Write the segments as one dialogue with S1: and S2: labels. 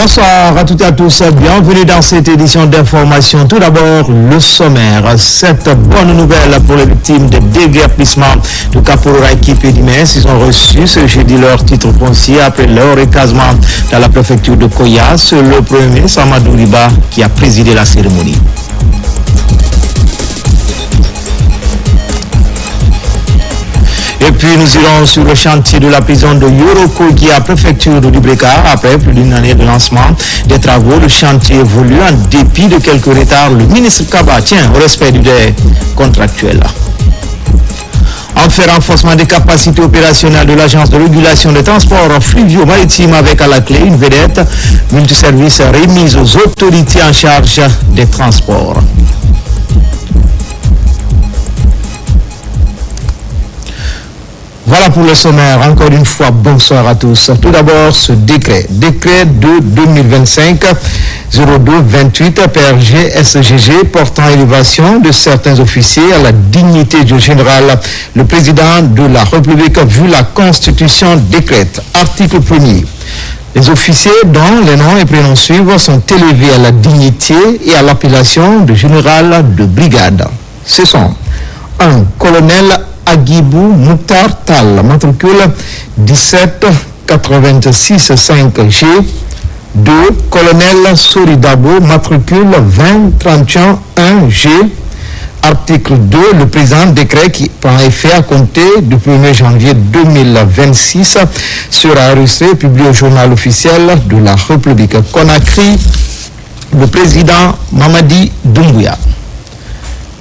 S1: Bonsoir à toutes et à tous, bienvenue dans cette édition d'information. Tout d'abord, le sommaire. Cette bonne nouvelle pour les victimes de déguerpissement de Kaporouraï Kipé-Dimès. Ils ont reçu ce jeudi leur titre foncier après leur recasement dans la préfecture de Koya. C'est le Premier ministre Amadou Riba qui a présidé la cérémonie. Et puis nous irons sur le chantier de la prison de Yorokogi à préfecture de Dubreka. Après plus d'une année de lancement des travaux, le chantier évolue en dépit de quelques retards. Le ministre Kaba tient au respect du délai contractuel. Enfin, renforcement des capacités opérationnelles de l'Agence de régulation des transports fluvio-maritimes avec à la clé une vedette multiservice remise aux autorités en charge des transports. Voilà pour le sommaire. Encore une fois, bonsoir à tous. Tout d'abord, ce décret de 2025-02-28 PRG SGG portant élévation de certains officiers à la dignité du général. Le président de la République, vu la Constitution, décrète. Article 1er. Les officiers dont les noms et prénoms suivants sont élevés à la dignité et à l'appellation de général de brigade. Ce sont un colonel Agibou Mouktar Tal, matricule 1786-5G. 2. Colonel Soridabo, matricule 2031-1G. Article 2. Le présent décret qui prend effet à compter du 1er janvier 2026 sera enregistré et publié au journal officiel de la République. Conakry, le président Mamadi Doumbouya.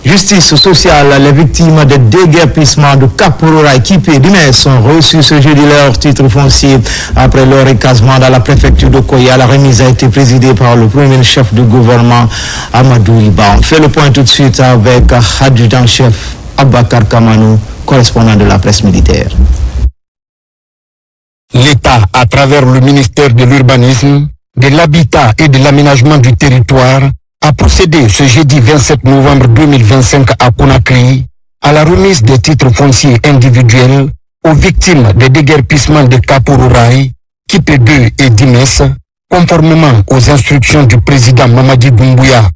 S1: Justice sociale, les victimes de déguerpissement de Kaporouraï Kipé-Dimès ont reçu ce jeudi leur titre foncier après leur recasement dans la préfecture de Koya. La remise a été présidée par le premier chef du gouvernement Amadou Riba. On fait le point tout de suite avec adjudant-chef Abakar Kamanou, correspondant de la presse militaire.
S2: L'État, à travers le ministère de l'Urbanisme, de l'Habitat et de l'Aménagement du Territoire, a procédé ce jeudi 27 novembre 2025 à Conakry à la remise des titres fonciers individuels aux victimes des déguerpissements de Kaporouraï, Kipé-2 et Dimès, conformément aux instructions du président Mamadi Doumbouya.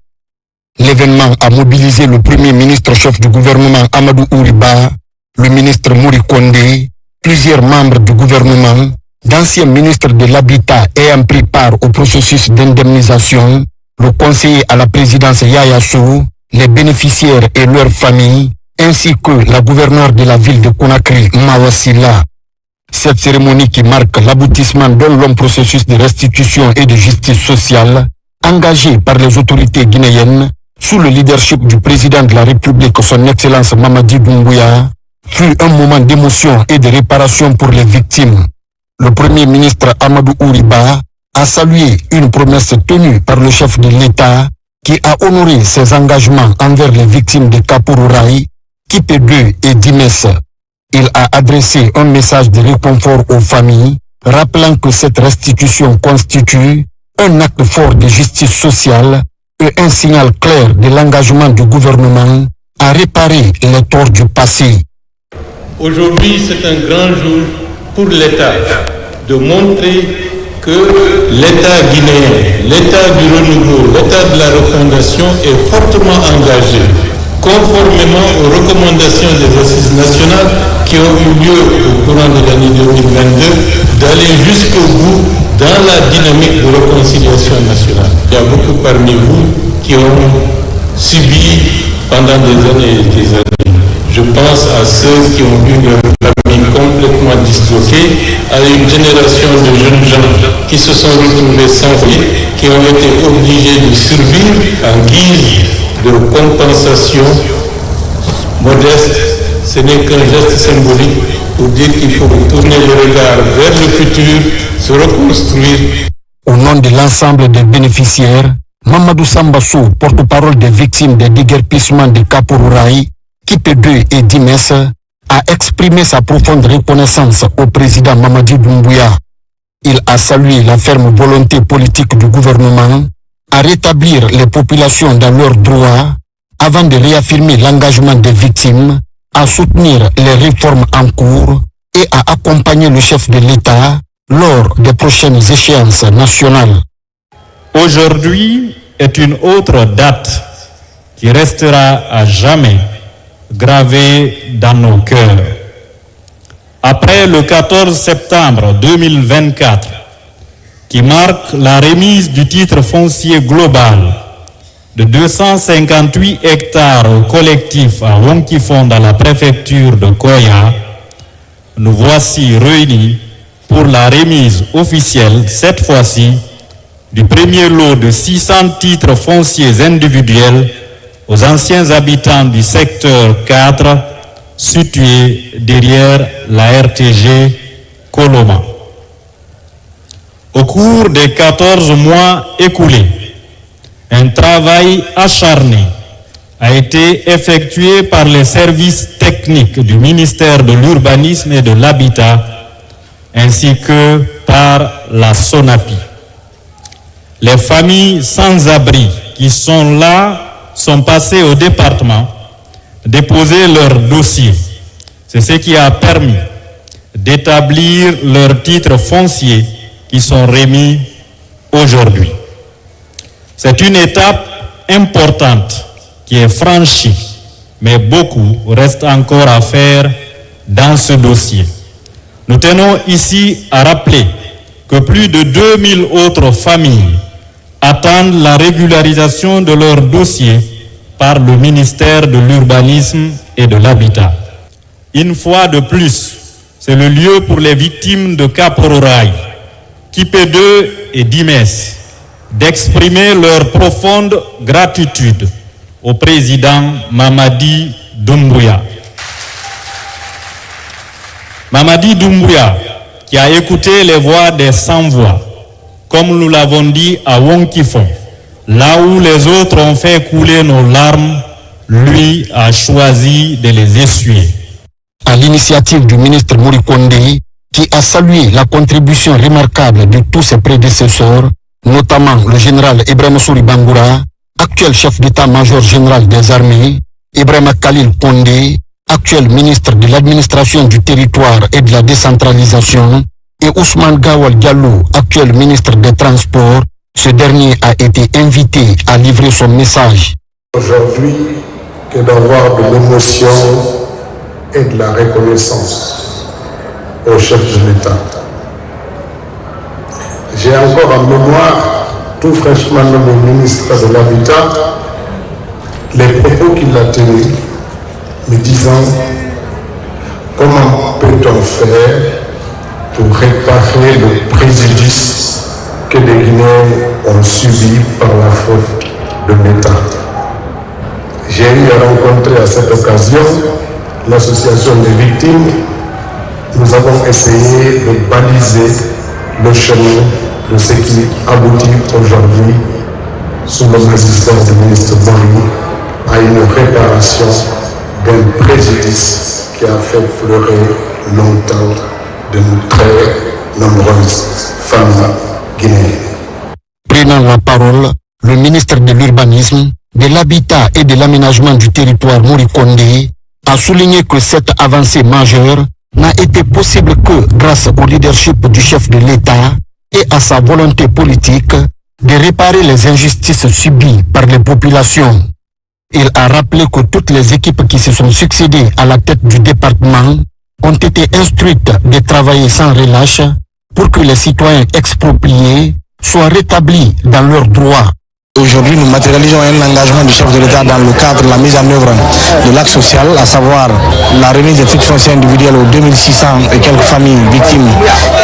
S2: L'événement a mobilisé le premier ministre chef du gouvernement Amadou Riba, le ministre Mouri Kondé, plusieurs membres du gouvernement, d'anciens ministres de l'Habitat ayant pris part au processus d'indemnisation, le conseiller à la présidence Yaya Sow, les bénéficiaires et leurs familles, ainsi que la gouverneure de la ville de Conakry, Mawasila. Cette cérémonie qui marque l'aboutissement d'un long processus de restitution et de justice sociale, engagé par les autorités guinéennes, sous le leadership du président de la République, son Excellence Mamadi Doumbouya, fut un moment d'émotion et de réparation pour les victimes. Le premier ministre Amadou Riba a salué une promesse tenue par le chef de l'État qui a honoré ses engagements envers les victimes de Kaporouraï, Kipé-2 et Dimès. Il a adressé un message de réconfort aux familles, rappelant que cette restitution constitue un acte fort de justice sociale et un signal clair de l'engagement du gouvernement à réparer les torts du passé.
S3: Aujourd'hui, c'est un grand jour pour l'État de montrer que l'État guinéen, l'État du renouveau, l'État de la refondation est fortement engagé, conformément aux recommandations des assises nationales qui ont eu lieu au courant de l'année 2022, d'aller jusqu'au bout dans la dynamique de réconciliation nationale. Il y a beaucoup parmi vous qui ont subi pendant des années et des années. Je pense à ceux qui ont eu leur famille complètement disloquée, à une génération de jeunes gens qui se sont retrouvés sans vie, qui ont été obligés de survivre en guise de compensation modeste. Ce n'est qu'un geste symbolique pour dire qu'il faut tourner le regard vers le futur, se reconstruire.
S2: Au nom de l'ensemble des bénéficiaires, Mamadou Sambassou, porte-parole des victimes des déguerpissements de Kaporouraï, Kipé-2 et Dimès, a exprimé sa profonde reconnaissance au président Mamadi Doumbouya. Il a salué la ferme volonté politique du gouvernement à rétablir les populations dans leurs droits avant de réaffirmer l'engagement des victimes à soutenir les réformes en cours et à accompagner le chef de l'État lors des prochaines échéances nationales.
S3: Aujourd'hui est une autre date qui restera à jamais gravée dans nos cœurs. Après le 14 septembre 2024, qui marque la remise du titre foncier global de 258 hectares au collectif à Wonkifon dans la préfecture de Koya, nous voici réunis pour la remise officielle, cette fois-ci, du premier lot de 600 titres fonciers individuels aux anciens habitants du secteur 4 situé derrière la RTG Koloma. Au cours des 14 mois écoulés, un travail acharné a été effectué par les services techniques du ministère de l'Urbanisme et de l'Habitat ainsi que par la SONAPI. Les familles sans abri qui sont là sont passées au département déposer leurs dossiers. C'est ce qui a permis d'établir leurs titres fonciers qui sont remis aujourd'hui. C'est une étape importante qui est franchie, mais beaucoup reste encore à faire dans ce dossier. Nous tenons ici à rappeler que plus de 2000 autres familles attendent la régularisation de leurs dossiers par le ministère de l'Urbanisme et de l'Habitat. Une fois de plus, c'est le lieu pour les victimes de Kapororaï, Kipé2 et Dimes d'exprimer leur profonde gratitude au président Mamadi Doumbouya. Mamadi Doumbouya, qui a écouté les voix des sans-voix, comme nous l'avons dit à Wonkifon, là où les autres ont fait couler nos larmes, lui a choisi de les essuyer.
S2: À l'initiative du ministre Mori Kondé, qui a salué la contribution remarquable de tous ses prédécesseurs, notamment le général Ibrahim Souri Bangoura, actuel chef d'état-major général des armées, Ibrahim Khalil Kondé, actuel ministre de l'administration du territoire et de la décentralisation, et Ousmane Gawal Diallo, actuel ministre des Transports. Ce dernier a été invité à livrer son message.
S4: Aujourd'hui, que d'avoir de l'émotion et de la reconnaissance au chef de l'État. J'ai encore en mémoire, tout fraîchement nommé ministre de l'Habitat, les propos qu'il a tenus, me disant comment peut-on faire pour réparer le préjudice que les Guinéens ont subi par la faute de l'État. J'ai eu à rencontrer à cette occasion l'association des victimes. Nous avons essayé de baliser le chemin de ce qui aboutit aujourd'hui, sous le magistère du ministre Mori, à une réparation d'un préjudice qui a fait pleurer longtemps de très nombreuses femmes guinéennes.
S2: Prenant la parole, le ministre de l'Urbanisme, de l'Habitat et de l'Aménagement du territoire Mori Kondé a souligné que cette avancée majeure n'a été possible que grâce au leadership du chef de l'État et à sa volonté politique de réparer les injustices subies par les populations. Il a rappelé que toutes les équipes qui se sont succédées à la tête du département ont été instruites de travailler sans relâche pour que les citoyens expropriés soient rétablis dans leurs droits.
S5: Aujourd'hui, nous matérialisons un engagement du chef de l'État dans le cadre de la mise en œuvre de l'axe social, à savoir la remise des titres fonciers individuels aux 2600 et quelques familles victimes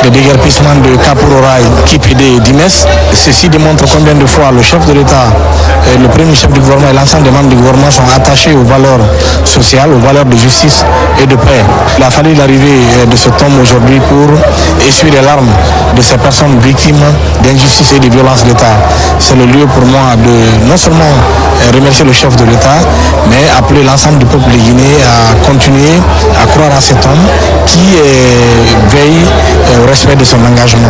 S5: de déguerpissement de Kapororaï, Kipé2 et Dimes. Ceci démontre combien de fois le chef de l'État, le premier chef du gouvernement et l'ensemble des membres du gouvernement sont attachés aux valeurs sociales, aux valeurs de justice et de paix. Il a fallu l'arrivée de cet homme aujourd'hui pour essuyer les larmes de ces personnes victimes d'injustice et de violence d'État. C'est le lieu pour moi de non seulement remercier le chef de l'État, mais appeler l'ensemble du peuple guinéen à continuer à croire en cet homme qui veille au respect de son engagement.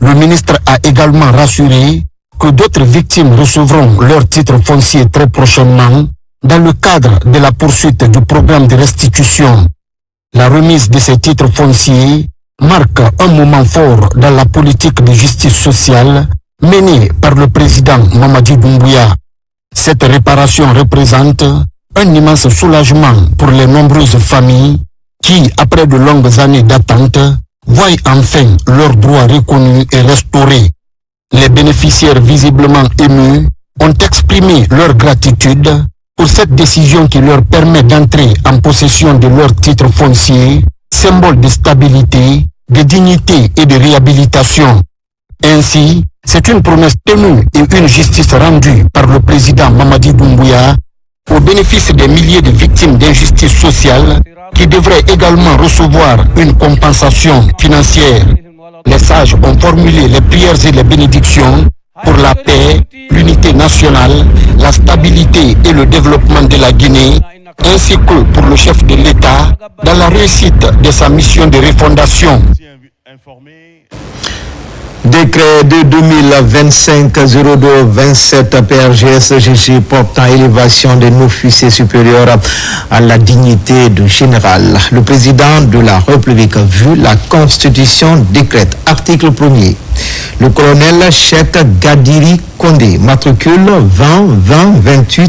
S2: Le ministre a également rassuré que d'autres victimes recevront leur titre foncier très prochainement dans le cadre de la poursuite du programme de restitution. La remise de ces titres fonciers marque un moment fort dans la politique de justice sociale menée par le président Mamadi Doumbouya. Cette réparation représente un immense soulagement pour les nombreuses familles qui, après de longues années d'attente, voient enfin leurs droits reconnus et restaurés. Les bénéficiaires visiblement émus ont exprimé leur gratitude pour cette décision qui leur permet d'entrer en possession de leur titre foncier, symbole de stabilité, de dignité et de réhabilitation. Ainsi, c'est une promesse tenue et une justice rendue par le président Mamadi Doumbouya au bénéfice des milliers de victimes d'injustice sociale qui devraient également recevoir une compensation financière. Les sages ont formulé les prières et les bénédictions pour la paix, l'unité nationale, la stabilité et le développement de la Guinée, ainsi que pour le chef de l'État dans la réussite de sa mission de refondation.
S1: Décret de 2025-02-27 PRGS-GG portant élévation des officiers supérieurs à la dignité de général. Le président de la République, vu la Constitution, décrète, article 1er. Le colonel Cheikh Gadiri Kondé, matricule 20-20-28E,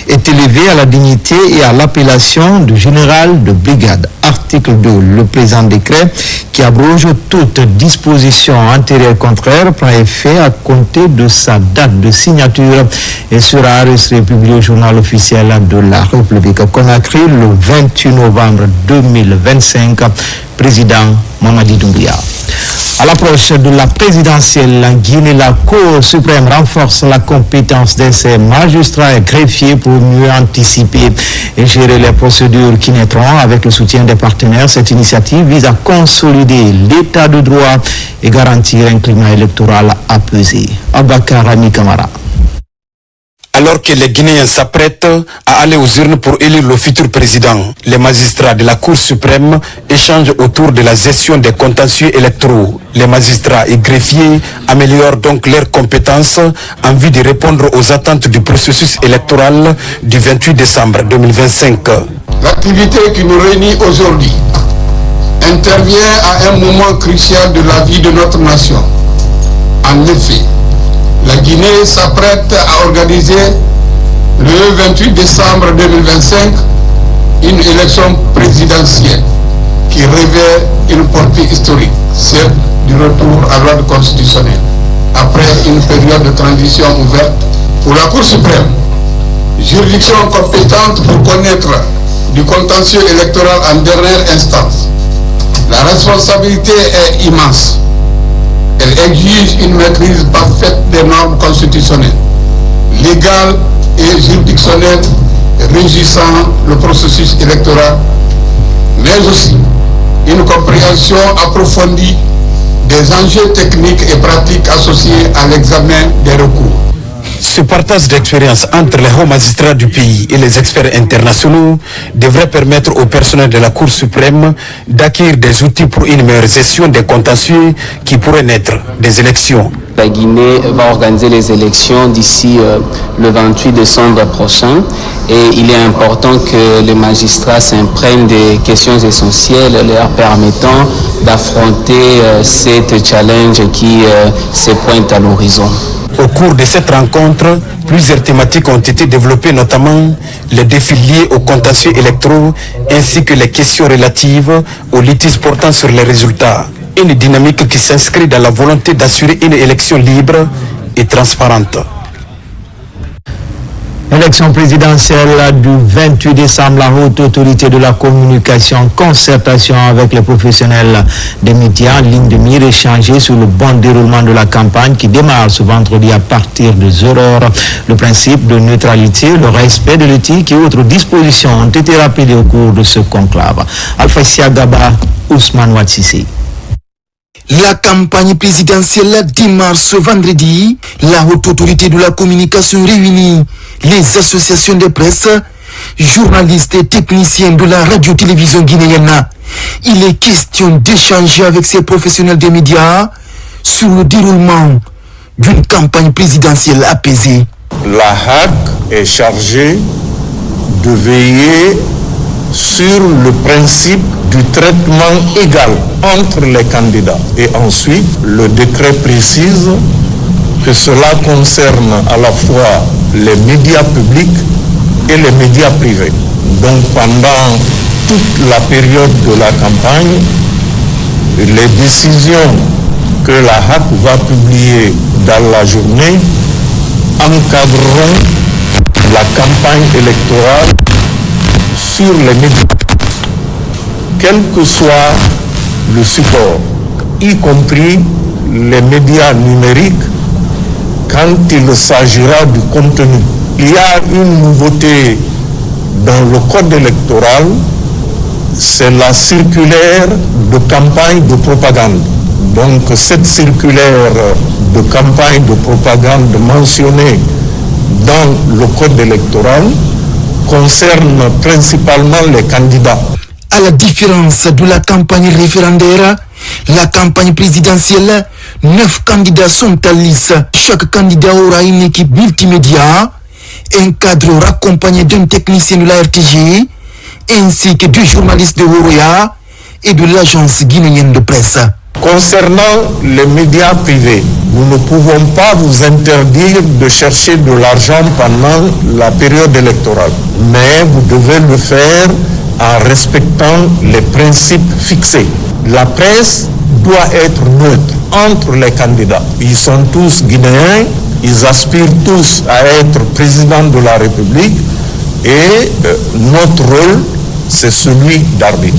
S1: est élevé à la dignité et à l'appellation de général de brigade. Article 2. Le présent décret, qui abroge toute disposition antérieure contraire, prend effet à compter de sa date de signature et sera publié au journal officiel de la République. Conakry le 28 novembre 2025. Président Mamadi Doumbouya. À l'approche de la présidentielle en Guinée, la Cour suprême renforce la compétence de ses magistrats et greffiers pour mieux anticiper et gérer les procédures qui naîtront avec le soutien des partenaires. Cette initiative vise à consolider l'état de droit et garantir un climat électoral apaisé. Abakar Rami Kamara.
S2: Alors que les Guinéens s'apprêtent à aller aux urnes pour élire le futur président, les magistrats de la Cour suprême échangent autour de la gestion des contentieux électoraux. Les magistrats et greffiers améliorent donc leurs compétences en vue de répondre aux attentes du processus électoral du 28 décembre 2025.
S6: L'activité qui nous réunit aujourd'hui intervient à un moment crucial de la vie de notre nation. En effet, la Guinée s'apprête à organiser le 28 décembre 2025 une élection présidentielle qui revêt une portée historique, celle du retour à l'ordre constitutionnel. Après une période de transition ouverte pour la Cour suprême, juridiction compétente pour connaître du contentieux électoral en dernière instance, la responsabilité est immense. Elle exige une maîtrise parfaite des normes constitutionnelles, légales et juridictionnelles régissant le processus électoral, mais aussi une compréhension approfondie des enjeux techniques et pratiques associés à l'examen des recours.
S2: Ce partage d'expérience entre les hauts magistrats du pays et les experts internationaux devrait permettre au personnel de la Cour suprême d'acquérir des outils pour une meilleure gestion des contentieux qui pourraient naître des élections.
S7: La Guinée va organiser les élections d'ici le 28 décembre prochain et il est important que les magistrats s'imprègnent des questions essentielles leur permettant d'affronter cette challenge qui se pointe à l'horizon.
S2: Au cours de cette rencontre, plusieurs thématiques ont été développées, notamment les défis liés aux contentieux électoraux ainsi que les questions relatives aux litiges portant sur les résultats. Une dynamique qui s'inscrit dans la volonté d'assurer une élection libre et transparente.
S1: Élection présidentielle du 28 décembre, la haute autorité de la communication en concertation avec les professionnels des médias en ligne de mire échangés sur le bon déroulement de la campagne qui démarre ce vendredi à partir de 0h. Le principe de neutralité, le respect de l'éthique et autres dispositions ont été rappelés au cours de ce conclave. Alpha Siagaba, Ousmane Ouatsissé.
S8: La campagne présidentielle démarre ce vendredi. La haute autorité de la communication réunit les associations de presse, journalistes et techniciens de la radio-télévision guinéenne. Il est question d'échanger avec ces professionnels des médias sur le déroulement d'une campagne présidentielle apaisée.
S4: La HAC est chargée de veiller sur le principe du traitement égal entre les candidats. Et ensuite, le décret précise que cela concerne à la fois les médias publics et les médias privés. Donc pendant toute la période de la campagne, les décisions que la HAC va publier dans la journée encadreront la campagne électorale sur les médias, quel que soit le support, y compris les médias numériques, quand il s'agira du contenu. Il y a une nouveauté dans le code électoral, c'est la circulaire de campagne de propagande. Donc cette circulaire de campagne de propagande mentionnée dans le code électoral concerne principalement les candidats.
S8: À la différence de la campagne référendaire, la campagne présidentielle, 9 candidats sont à liste. Chaque candidat aura une équipe multimédia, un cadre accompagné d'un technicien de la RTG, ainsi que 2 journalistes de Horoya et de l'agence guinéenne de presse.
S4: Concernant les médias privés, nous ne pouvons pas vous interdire de chercher de l'argent pendant la période électorale, mais vous devez le faire en respectant les principes fixés. La presse doit être neutre entre les candidats. Ils sont tous guinéens, ils aspirent tous à être président de la République et notre rôle, c'est celui d'arbitre.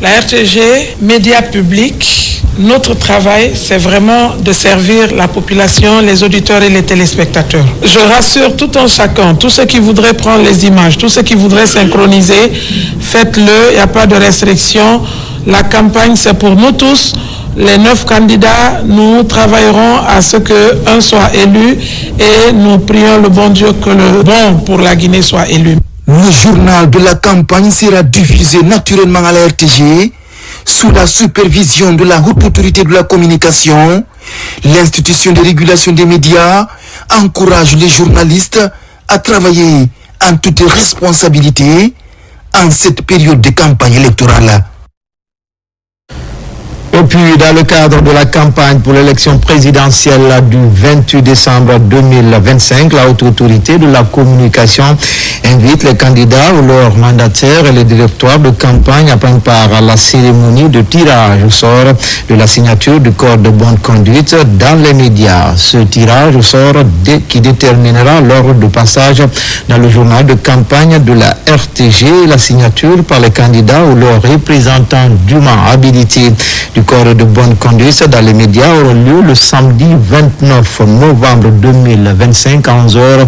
S9: La RTG, médias publics, notre travail, c'est vraiment de servir la population, les auditeurs et les téléspectateurs. Je rassure tout un chacun, tous ceux qui voudraient prendre les images, tous ceux qui voudraient synchroniser, faites-le, il n'y a pas de restriction. La campagne, c'est pour nous tous. Les 9 candidats, nous travaillerons à ce qu'un soit élu et nous prions le bon Dieu que le bon pour la Guinée soit élu.
S8: Le journal de la campagne sera diffusé naturellement à la RTG sous la supervision de la Haute Autorité de la Communication. L'institution de régulation des médias encourage les journalistes à travailler en toute responsabilité en cette période de campagne électorale.
S1: Et puis, dans le cadre de la campagne pour l'élection présidentielle du 28 décembre 2025, la Haute Autorité de la Communication invite les candidats ou leurs mandataires et les directoires de campagne à prendre part à la cérémonie de tirage au sort de la signature du code de bonne conduite dans les médias. Ce tirage au sort qui déterminera l'ordre de passage dans le journal de campagne de la RTG, la signature par les candidats ou leurs représentants dûment habilités du code de bonne conduite dans les médias aura lieu le samedi 29 novembre 2025 à 11h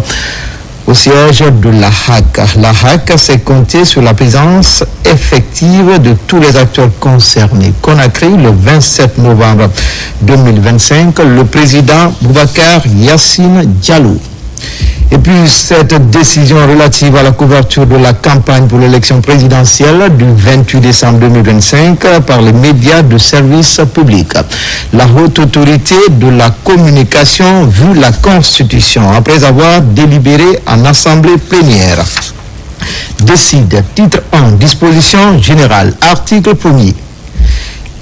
S1: au siège de la HAC. La HAC s'est comptée sur la présence effective de tous les acteurs concernés. Conakry, le 27 novembre 2025, le président Boubacar Yassine Diallo. Et puis cette décision relative à la couverture de la campagne pour l'élection présidentielle du 28 décembre 2025 par les médias de service public. La Haute Autorité de la Communication, vu la Constitution, après avoir délibéré en assemblée plénière, décide, titre 1, disposition générale, article 1er.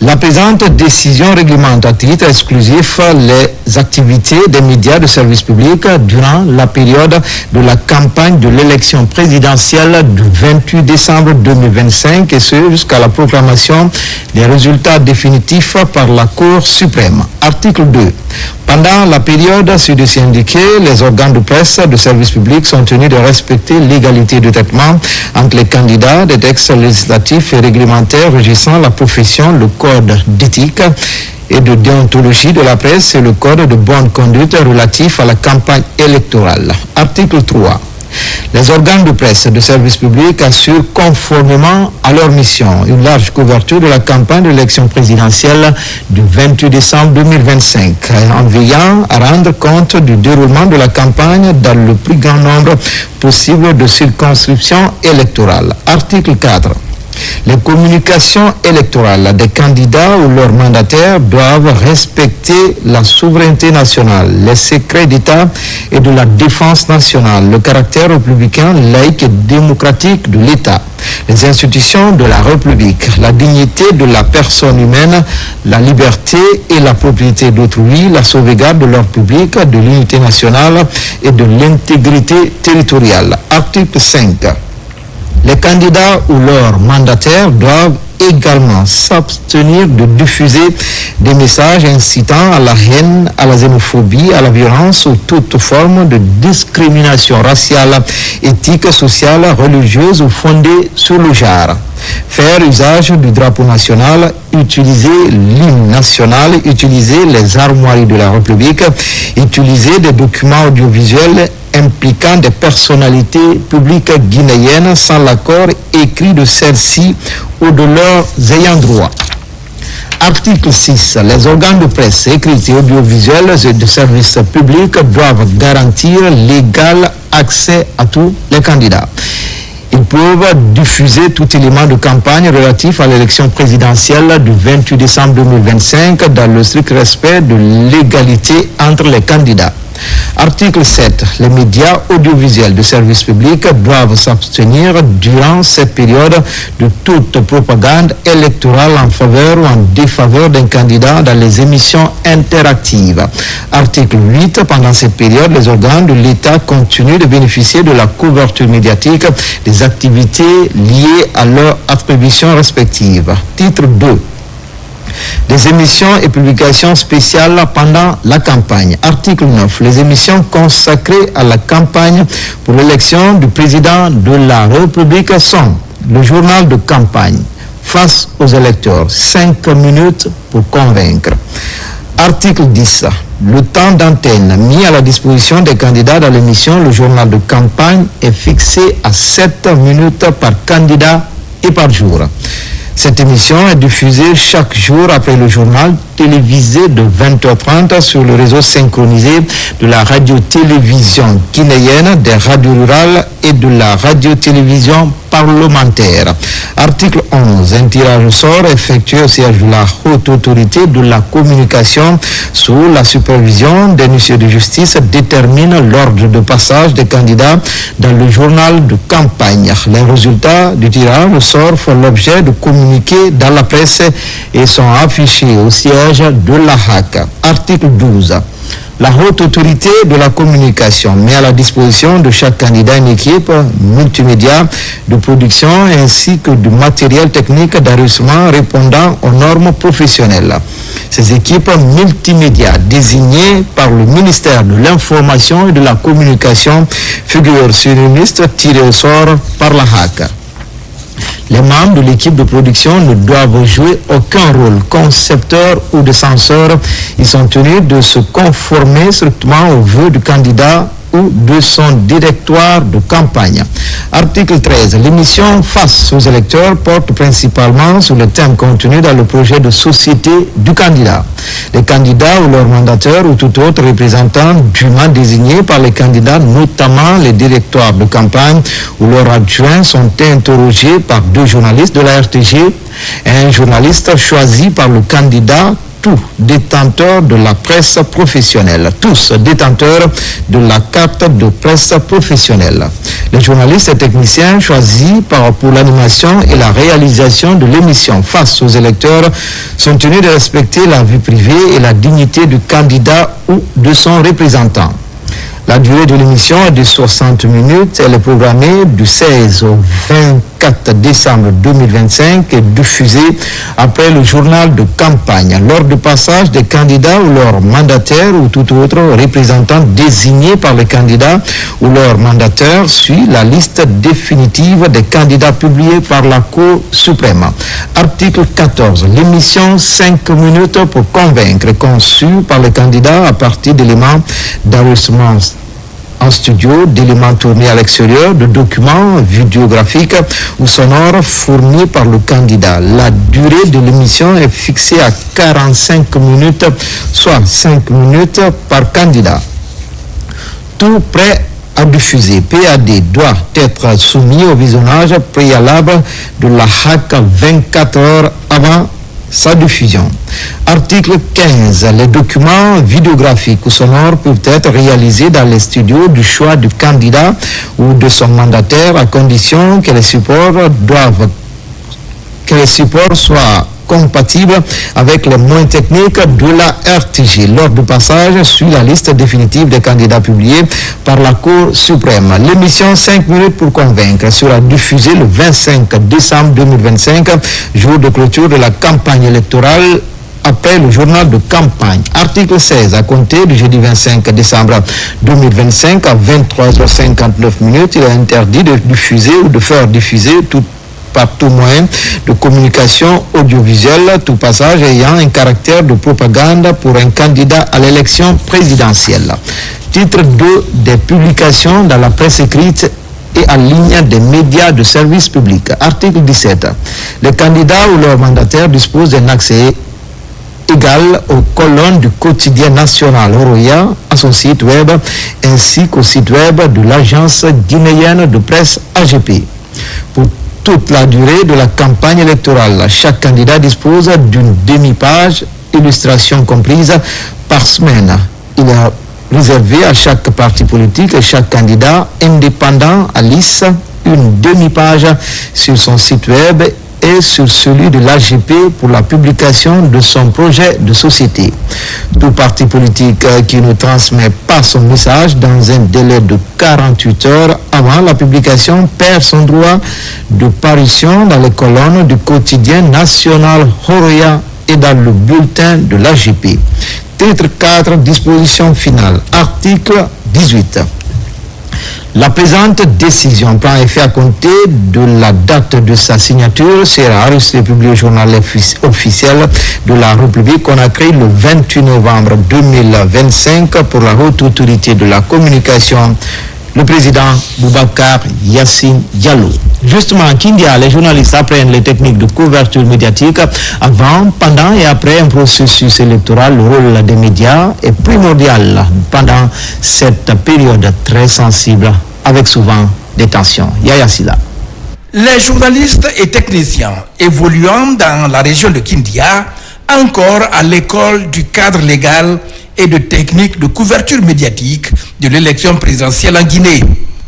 S1: La présente décision réglemente à titre exclusif les activités des médias de service public durant la période de la campagne de l'élection présidentielle du 28 décembre 2025 et ce jusqu'à la proclamation des résultats définitifs par la Cour suprême. Article 2. Pendant la période ci-dessus indiquée, les organes de presse de service public sont tenus de respecter l'égalité de traitement entre les candidats des textes législatifs et réglementaires régissant la profession, le code d'éthique et de déontologie de la presse et le code de bonne conduite relatif à la campagne électorale. Article 3. Les organes de presse de service public assurent conformément à leur mission une large couverture de la campagne de l'élection présidentielle du 28 décembre 2025 en veillant à rendre compte du déroulement de la campagne dans le plus grand nombre possible de circonscriptions électorales. Article 4. Les communications électorales des candidats ou leurs mandataires doivent respecter la souveraineté nationale, les secrets d'État et de la défense nationale, le caractère républicain, laïque et démocratique de l'État, les institutions de la République, la dignité de la personne humaine, la liberté et la propriété d'autrui, la sauvegarde de l'ordre public, de l'unité nationale et de l'intégrité territoriale. Article 5. Les candidats ou leurs mandataires doivent également s'abstenir de diffuser des messages incitant à la haine, à la xénophobie, à la violence ou toute forme de discrimination raciale, éthique, sociale, religieuse ou fondée sur le genre. Faire usage du drapeau national, utiliser l'hymne national, utiliser les armoiries de la République, utiliser des documents audiovisuels impliquant des personnalités publiques guinéennes sans l'accord écrit de celles-ci ou de leurs ayants droit. Article 6. Les organes de presse écrits et audiovisuels et de services publics doivent garantir l'égal accès à tous les candidats. Ils peuvent diffuser tout élément de campagne relatif à l'élection présidentielle du 28 décembre 2025 dans le strict respect de l'égalité entre les candidats. Article 7. Les médias audiovisuels de service public doivent s'abstenir durant cette période de toute propagande électorale en faveur ou en défaveur d'un candidat dans les émissions interactives. Article 8. Pendant cette période, les organes de l'État continuent de bénéficier de la couverture médiatique des activités liées à leurs attributions respectives. Titre 2. Des émissions et publications spéciales pendant la campagne. Article 9. Les émissions consacrées à la campagne pour l'élection du président de la République sont le journal de campagne, Face aux électeurs, 5 minutes pour convaincre. Article 10. Le temps d'antenne mis à la disposition des candidats dans l'émission, le journal de campagne, est fixé à 7 minutes par candidat et par jour. Cette émission est diffusée chaque jour après le journal télévisé de 20h30 sur le réseau synchronisé de la radio-télévision guinéenne, des radios rurales et de la radio-télévision parlementaire. Article 11. Un tirage au sort effectué au siège de la Haute Autorité de la Communication sous la supervision des huissiers de justice détermine l'ordre de passage des candidats dans le journal de campagne. Les résultats du tirage au sort font l'objet de communiqués dans la presse et sont affichés au siège de la HAC. Article 12. La Haute Autorité de la Communication met à la disposition de chaque candidat une équipe multimédia de production ainsi que du matériel technique d'enregistrement répondant aux normes professionnelles. Ces équipes multimédia désignées par le ministère de l'Information et de la Communication figurent sur une liste tirée au sort par la HAC. Les membres de l'équipe de production ne doivent jouer aucun rôle concepteur ou de censeur. Ils sont tenus de se conformer strictement aux vœux du candidat ou de son directoire de campagne. Article 13. L'émission Face aux électeurs porte principalement sur le thème contenu dans le projet de société du candidat. Les candidats ou leurs mandataires ou tout autre représentant dûment désignés par les candidats, notamment les directoires de campagne ou leurs adjoints, sont interrogés par 2 journalistes de la RTG et un journaliste choisi par le candidat, tous détenteurs de la presse professionnelle, tous détenteurs de la carte de presse professionnelle. Les journalistes et techniciens choisis pour l'animation et la réalisation de l'émission Face aux électeurs sont tenus de respecter la vie privée et la dignité du candidat ou de son représentant. La durée de l'émission est de 60 minutes. Elle est programmée du 16 au 24 décembre 2025 et diffusée après le journal de campagne. Lors du passage des candidats ou leurs mandataires ou tout autre représentant désigné par les candidats ou leurs mandataires suit la liste définitive des candidats publiée par la Cour suprême. Article 14. L'émission 5 minutes pour convaincre est conçue par les candidats à partir d'éléments d'enregistrement en studio, d'éléments tournés à l'extérieur, de documents vidéographiques ou sonores fournis par le candidat. La durée de l'émission est fixée à 45 minutes, soit 5 minutes par candidat. Tout prêt à diffuser. PAD doit être soumis au visionnage préalable de la HAC 24 heures avant sa diffusion. Article 15. Les documents vidéographiques ou sonores peuvent être réalisés dans les studios du choix du candidat ou de son mandataire à condition que les supports soient compatibles avec les moyens techniques de la RTG lors du passage sur la liste définitive des candidats publiés par la Cour suprême. L'émission 5 minutes pour convaincre sera diffusée le 25 décembre 2025, jour de clôture de la campagne électorale après le journal de campagne. Article 16. À compter du jeudi 25 décembre 2025 à 23h59, il est interdit de diffuser ou de faire diffuser par tout moyen de communication audiovisuelle, tout passage ayant un caractère de propagande pour un candidat à l'élection présidentielle. Titre 2 des publications dans la presse écrite et en ligne des médias de service public. Article 17. Les candidats ou leurs mandataires disposent d'un accès égal aux colonnes du quotidien national Horoya, à son site web, ainsi qu'au site web de l'agence guinéenne de presse AGP. Pour toute la durée de la campagne électorale, chaque candidat dispose d'une demi-page, illustration comprise, par semaine. Il est réservé à chaque parti politique et chaque candidat indépendant à liste une demi-page sur son site web et sur celui de l'AGP pour la publication de son projet de société. Tout parti politique qui ne transmet pas son message dans un délai de 48 heures avant la publication perd son droit de parution dans les colonnes du quotidien national Horoya et dans le bulletin de l'AGP. Titre 4, disposition finale. Article 18. La présente décision prend effet à compter de la date de sa signature, sera reçue et publiée au journal officiel de la République Conakry le 28 novembre 2025 pour la haute autorité de la communication, le président Boubacar Yassine Diallo. Justement, à Kindia, les journalistes apprennent les techniques de couverture médiatique avant, pendant et après un processus électoral. Le rôle des médias est primordial pendant cette période très sensible, avec souvent des tensions. Yaya Sida.
S10: Les journalistes et techniciens évoluant dans la région de Kindia, encore à l'école du cadre légal et de techniques de couverture médiatique de l'élection présidentielle en Guinée.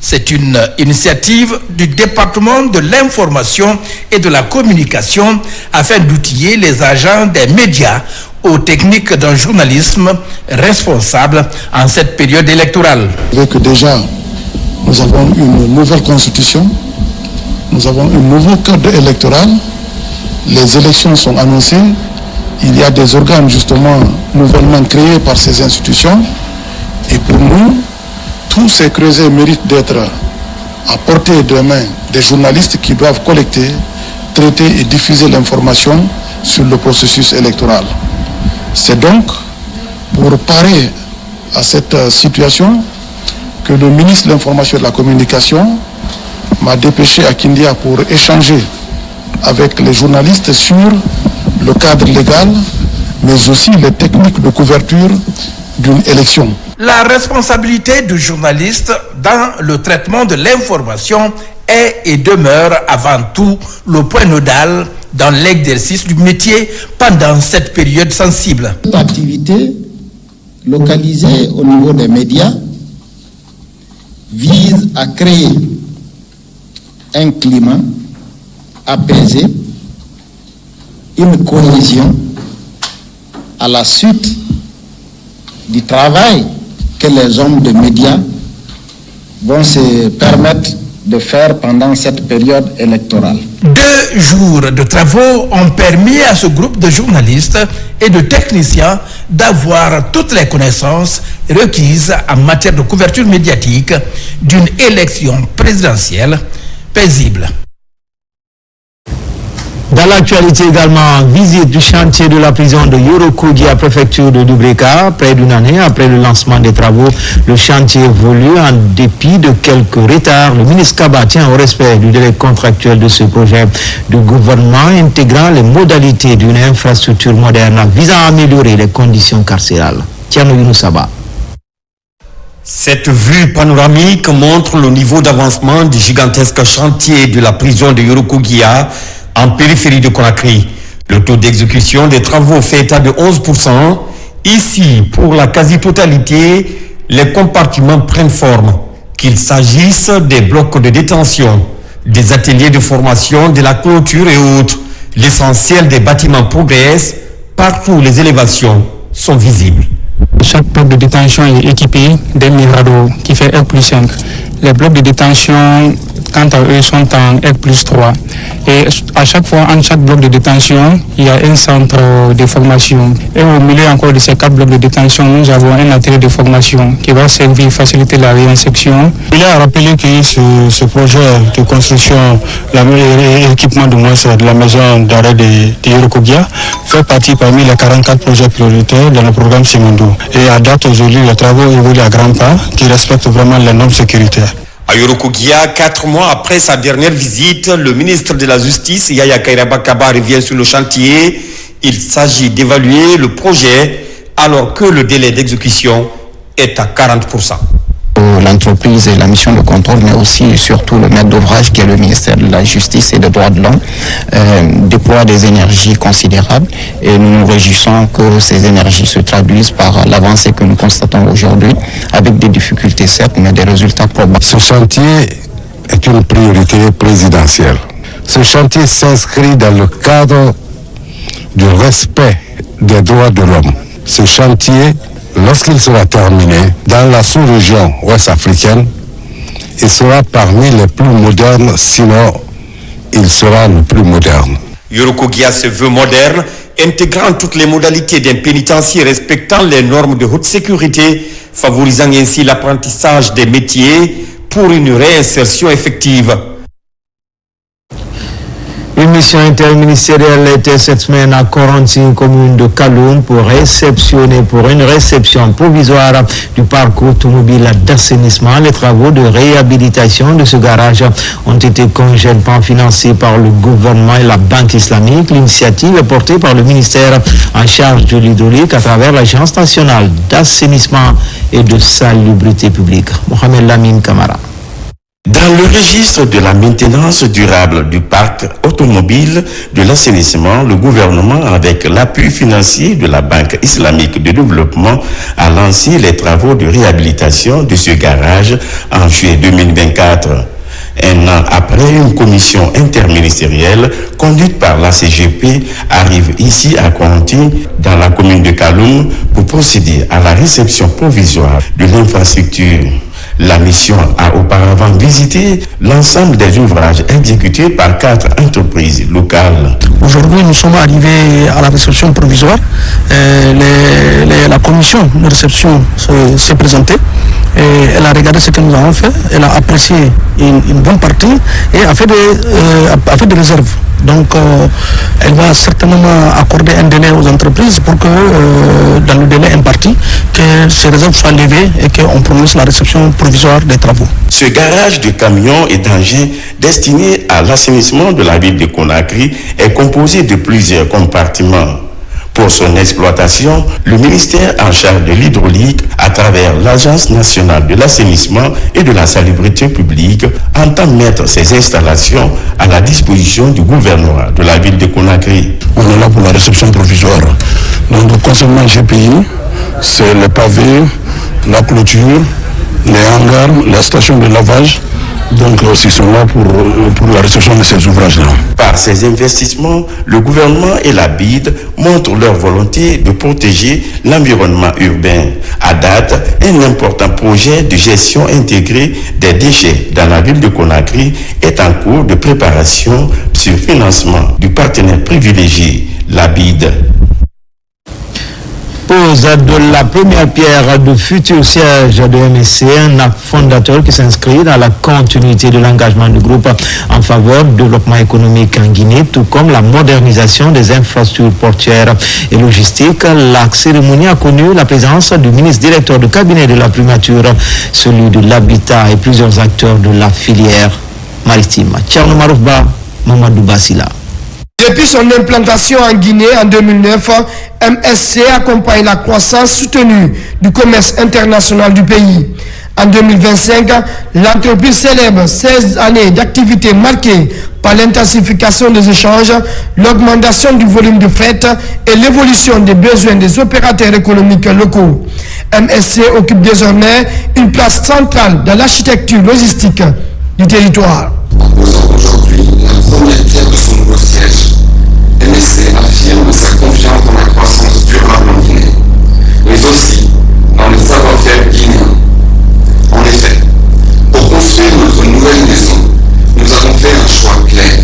S10: C'est une initiative du département de l'information et de la communication afin d'outiller les agents des médias aux techniques d'un journalisme responsable en cette période électorale.
S11: Que déjà, nous avons une nouvelle constitution, nous avons un nouveau cadre électoral, les élections sont annoncées, il y a des organes justement nouvellement créés par ces institutions et pour nous, tous ces creusets méritent d'être à portée de main des journalistes qui doivent collecter, traiter et diffuser l'information sur le processus électoral. C'est donc pour parer à cette situation que le ministre de l'Information et de la Communication m'a dépêché à Kindia pour échanger avec les journalistes sur le cadre légal, mais aussi les techniques de couverture d'une élection.
S10: La responsabilité du journaliste dans le traitement de l'information est et demeure avant tout le point nodal dans l'exercice du métier pendant cette période sensible.
S12: Cette activité localisée au niveau des médias vise à créer un climat apaisé, une cohésion à la suite du travail que les hommes de médias vont se permettre de faire pendant cette période électorale.
S10: 2 jours de travaux ont permis à ce groupe de journalistes et de techniciens d'avoir toutes les connaissances requises en matière de couverture médiatique d'une élection présidentielle paisible.
S1: Dans l'actualité également, visite du chantier de la prison de Yorokogi à préfecture de Dubreka. Près d'une année après le lancement des travaux, le chantier évolue en dépit de quelques retards. Le ministre Kaba tient au respect du délai contractuel de ce projet du gouvernement intégrant les modalités d'une infrastructure moderne visant à améliorer les conditions carcérales. Tiano Younoussaba.
S2: Cette vue panoramique montre le niveau d'avancement du gigantesque chantier de la prison de Yorokoguia en périphérie de Conakry. Le taux d'exécution des travaux fait état de 11%. Ici, pour la quasi-totalité, les compartiments prennent forme, qu'il s'agisse des blocs de détention, des ateliers de formation, de la clôture et autres. L'essentiel des bâtiments progresse, partout les élévations sont visibles.
S13: Chaque bloc de détention est équipé d'un Mirado qui fait R+5. Les blocs de détention, quant à eux, sont en R+3. Et à chaque fois, en chaque bloc de détention, il y a un centre de formation. Et au milieu encore de ces 4 blocs de détention, nous avons un atelier de formation qui va servir à faciliter la réinsertion. Il a rappelé que ce projet de construction, l'équipement de la maison d'arrêt de Yorokoguia fait partie parmi les 44 projets prioritaires dans le programme Simondo. Et à date aujourd'hui, les travaux évoluent à grands pas qui respectent vraiment les normes sécuritaires.
S2: À Yorokoguia, 4 mois après sa dernière visite, le ministre de la Justice, Yaya Kairaba Kaba, revient sur le chantier. Il s'agit d'évaluer le projet alors que le délai d'exécution est à 40%.
S14: L'entreprise et la mission de contrôle, mais aussi et surtout le maître d'ouvrage qui est le ministère de la Justice et des Droits de l'Homme, déploie des énergies considérables et nous nous réjouissons que ces énergies se traduisent par l'avancée que nous constatons aujourd'hui, avec des difficultés certes, mais des résultats probables.
S15: Ce chantier est une priorité présidentielle. Ce chantier s'inscrit dans le cadre du respect des droits de l'homme. Ce chantier, lorsqu'il sera terminé, dans la sous-région ouest-africaine, il sera parmi les plus modernes, sinon il sera le plus moderne.
S2: Yorokoguia se veut moderne, intégrant toutes les modalités d'un pénitencier respectant les normes de haute sécurité, favorisant ainsi l'apprentissage des métiers pour une réinsertion effective.
S1: Une mission interministérielle était cette semaine à Corentine, commune de Kaloum, pour une réception provisoire du parc automobile d'assainissement. Les travaux de réhabilitation de ce garage ont été conjointement financés par le gouvernement et la Banque islamique. L'initiative est portée par le ministère en charge de l'hydraulique à travers l'Agence nationale d'assainissement et de salubrité publique. Mohamed Lamine Kamara.
S16: Dans le registre de la maintenance durable du parc automobile de l'assainissement, le gouvernement, avec l'appui financier de la Banque islamique de développement, a lancé les travaux de réhabilitation de ce garage en juillet 2024. Un an après, une commission interministérielle conduite par la CGP arrive ici à Corentine, dans la commune de Kaloum, pour procéder à la réception provisoire de l'infrastructure. La mission a auparavant visité l'ensemble des ouvrages exécutés par 4 entreprises locales.
S5: Aujourd'hui, nous sommes arrivés à la réception provisoire. La commission de réception s'est présentée. Et elle a regardé ce que nous avons fait. Elle a apprécié une bonne partie et a fait des réserves. Donc, elle va certainement accorder un délai aux entreprises pour que, dans le délai imparti, que ces réserves soient levées et qu'on prononce la réception provisoire des travaux.
S16: Ce garage de camions et d'engins destiné à l'assainissement de la ville de Conakry est composé de plusieurs compartiments. Pour son exploitation, le ministère en charge de l'hydraulique, à travers l'Agence nationale de l'assainissement et de la salubrité publique, entend mettre ces installations à la disposition du gouvernement de la ville de Conakry.
S11: On est là pour la réception provisoire. Donc, concernant GPI, c'est les pavés, la clôture, les hangars, la station de lavage. Donc, ils sont là pour la réception de ces ouvrages-là.
S16: Par ces investissements, le gouvernement et la BID montrent leur volonté de protéger l'environnement urbain. À date, un important projet de gestion intégrée des déchets dans la ville de Conakry est en cours de préparation sur financement du partenaire privilégié, la BID.
S1: Pose de la première pierre du futur siège de MSC, un acte fondateur qui s'inscrit dans la continuité de l'engagement du groupe en faveur du développement économique en Guinée, tout comme la modernisation des infrastructures portuaires et logistiques. La cérémonie a connu la présence du ministre directeur de cabinet de la primature, celui de l'habitat et plusieurs acteurs de la filière maritime. Tcherno Maroufba, Mamadou Bassila.
S17: Depuis son implantation en Guinée en 2009, MSC accompagne la croissance soutenue du commerce international du pays. En 2025, l'entreprise célèbre 16 années d'activité marquées par l'intensification des échanges, l'augmentation du volume de fret et l'évolution des besoins des opérateurs économiques locaux. MSC occupe désormais une place centrale dans l'architecture logistique du territoire.
S18: Aujourd'hui, la première pierre de son nouveau siège, MSC affirme sa confiance dans la croissance durable en Guinée, mais aussi dans le savoir-faire guinéen. En effet, pour construire notre nouvelle maison, nous avons fait un choix clair,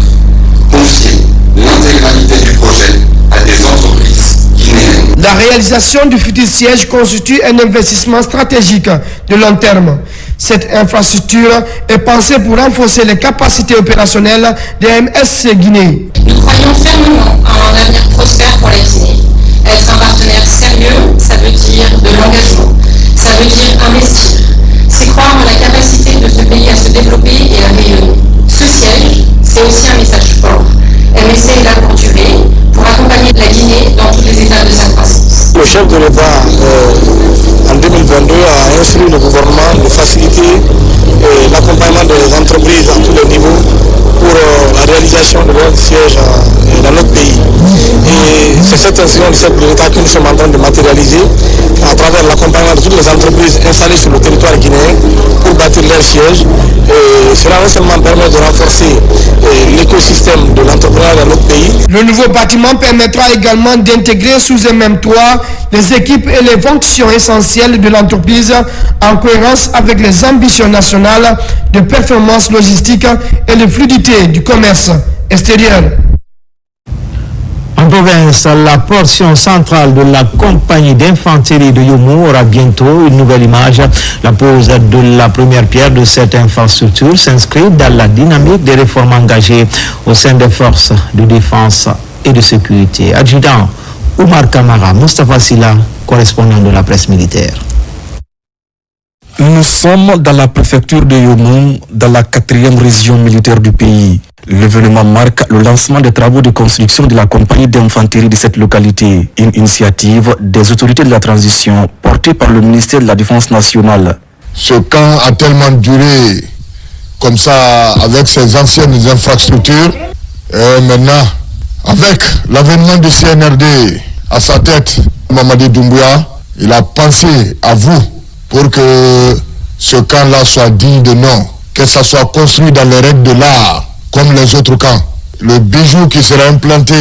S18: confier l'intégralité du projet à des entreprises guinéennes.
S17: La réalisation du futur siège constitue un investissement stratégique de long terme. Cette infrastructure est pensée pour renforcer les capacités opérationnelles des MSC Guinée.
S19: Nous croyons fermement en un avenir prospère pour la Guinée. Être un partenaire sérieux, ça veut dire de l'engagement, ça veut dire investir. C'est croire en la capacité de ce pays à se développer et à rayonner. Ce siège, c'est aussi un message fort. MSC est là pour durer, pour accompagner la Guinée dans tous les étapes de sa croissance.
S5: Le chef de l'État, en 2022, a instruit le gouvernement de faciliter l'accompagnement des entreprises à tous les niveaux pour la réalisation de leur siège dans notre pays. Et c'est cette instruction du chef de l'État que nous sommes en train de matérialiser à travers l'accompagnement de toutes les entreprises installées sur le territoire guinéen pour bâtir leur siège. Et cela non seulement permet de renforcer l'écosystème de l'entrepreneuriat dans notre pays.
S17: Le nouveau bâtiment permettra également d'intégrer sous un même toit les équipes et les fonctions essentielles de l'entreprise en cohérence avec les ambitions nationales de performance logistique et de fluidité du commerce extérieur.
S1: En province, la portion centrale de la compagnie d'infanterie de Yomo aura bientôt une nouvelle image. La pose de la première pierre de cette infrastructure s'inscrit dans la dynamique des réformes engagées au sein des forces de défense et de sécurité. Adjudant Oumar Kamara, Mustafa Silla, correspondant de la presse militaire.
S20: Nous sommes dans la préfecture de Yomo, dans la 4e région militaire du pays. L'événement marque le lancement des travaux de construction de la compagnie d'infanterie de cette localité, une initiative des autorités de la transition portée par le ministère de la Défense nationale.
S4: Ce camp a tellement duré comme ça avec ses anciennes infrastructures. Et maintenant, avec l'avènement du CNRD à sa tête, Mamadi Doumbouya, il a pensé à vous pour que ce camp-là soit digne de nom, que ça soit construit dans les règles de l'art, comme les autres camps. Le bijou qui sera implanté,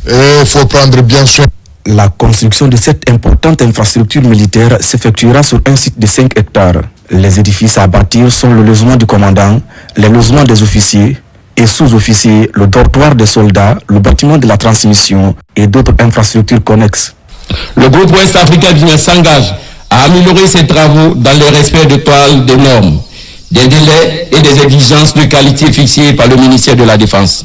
S4: il faut prendre bien soin.
S20: La construction de cette importante infrastructure militaire s'effectuera sur un site de 5 hectares. Les édifices à bâtir sont le logement du commandant, les logements des officiers et sous-officiers, le dortoir des soldats, le bâtiment de la transmission et d'autres infrastructures connexes.
S21: Le groupe Ouest Africa Guinée s'engage à améliorer ses travaux dans le respect de toiles des normes, des délais et des exigences de qualité fixées par le ministère de la Défense.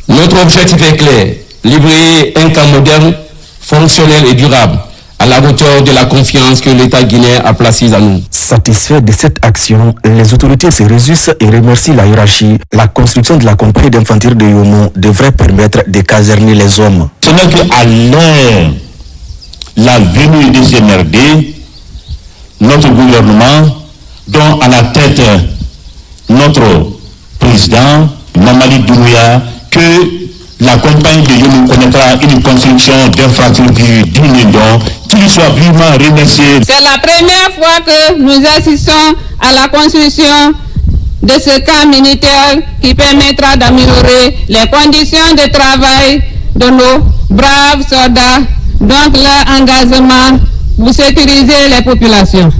S21: Notre objectif est clair, livrer un camp moderne, fonctionnel et durable, à la hauteur de la confiance que l'État guinéen a placée en nous.
S20: Satisfait de cette action, les autorités se réjouissent et remercient la hiérarchie. La construction de la compagnie d'infanterie de Yomo devrait permettre de caserner les hommes.
S22: Ce n'est qu'à l'heure la venue des CNRD, notre gouvernement, dont à la tête notre président, Mamadi Doumbouya, que la compagnie de Yomo connaîtra une construction d'infrastructures dignes dont qu'il soit vivement remercié.
S23: C'est la première fois que nous assistons à la construction de ce camp militaire qui permettra d'améliorer les conditions de travail de nos braves soldats, donc leur engagement pour sécuriser les populations.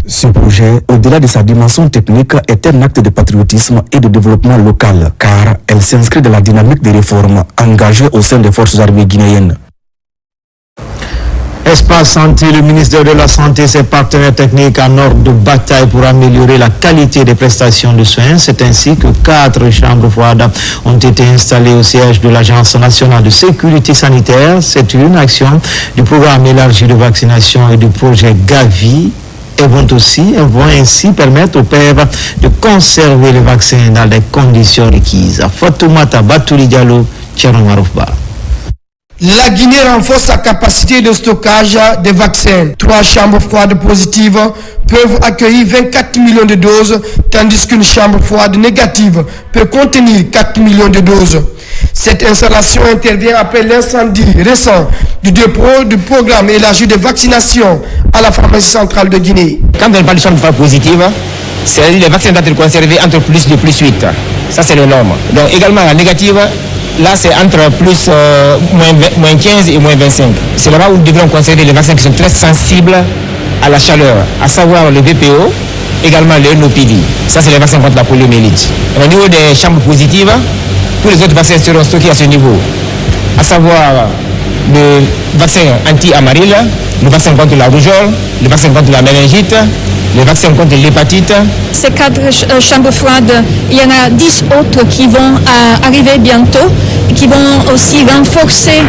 S20: Ce projet, au-delà de sa dimension technique, est un acte de patriotisme et de développement local, car elle s'inscrit dans la dynamique des réformes engagées au sein des forces armées guinéennes.
S1: Espace Santé, le ministère de la Santé et ses partenaires techniques en ordre de bataille pour améliorer la qualité des prestations de soins. C'est ainsi que 4 chambres froides ont été installées au siège de l'Agence nationale de sécurité sanitaire. C'est une action du programme élargi de vaccination et du projet Gavi. Et vont ainsi permettre aux pères de conserver les vaccins dans les conditions requises. Fatoumata Batouli Diallo, Tchano Maroufba.
S17: La Guinée renforce sa capacité de stockage des vaccins. 3 chambres froides positives peuvent accueillir 24 millions de doses, tandis qu'une chambre froide négative peut contenir 4 millions de doses. Cette installation intervient après l'incendie récent du dépôt du programme élargi de vaccination à la pharmacie centrale de Guinée.
S3: Quand on parle de chambre froide positive, c'est les vaccins doivent être conservés entre plus 2 et plus 8. Ça, c'est le norme. Donc également la négative, là, c'est entre moins 15 et moins 25. C'est là-bas où nous devrons conserver les vaccins qui sont très sensibles à la chaleur, à savoir le VPO, également le NOPV. Ça, c'est les vaccins contre la poliomyélite. Au niveau des chambres positives, tous les autres vaccins seront stockés à ce niveau, à savoir le vaccin anti-amaryle, le vaccin contre la rougeole, le vaccin contre la méningite, le vaccin contre l'hépatite.
S6: Ces 4 chambres froides, il y en a 10 autres qui vont arriver bientôt, qui vont aussi renforcer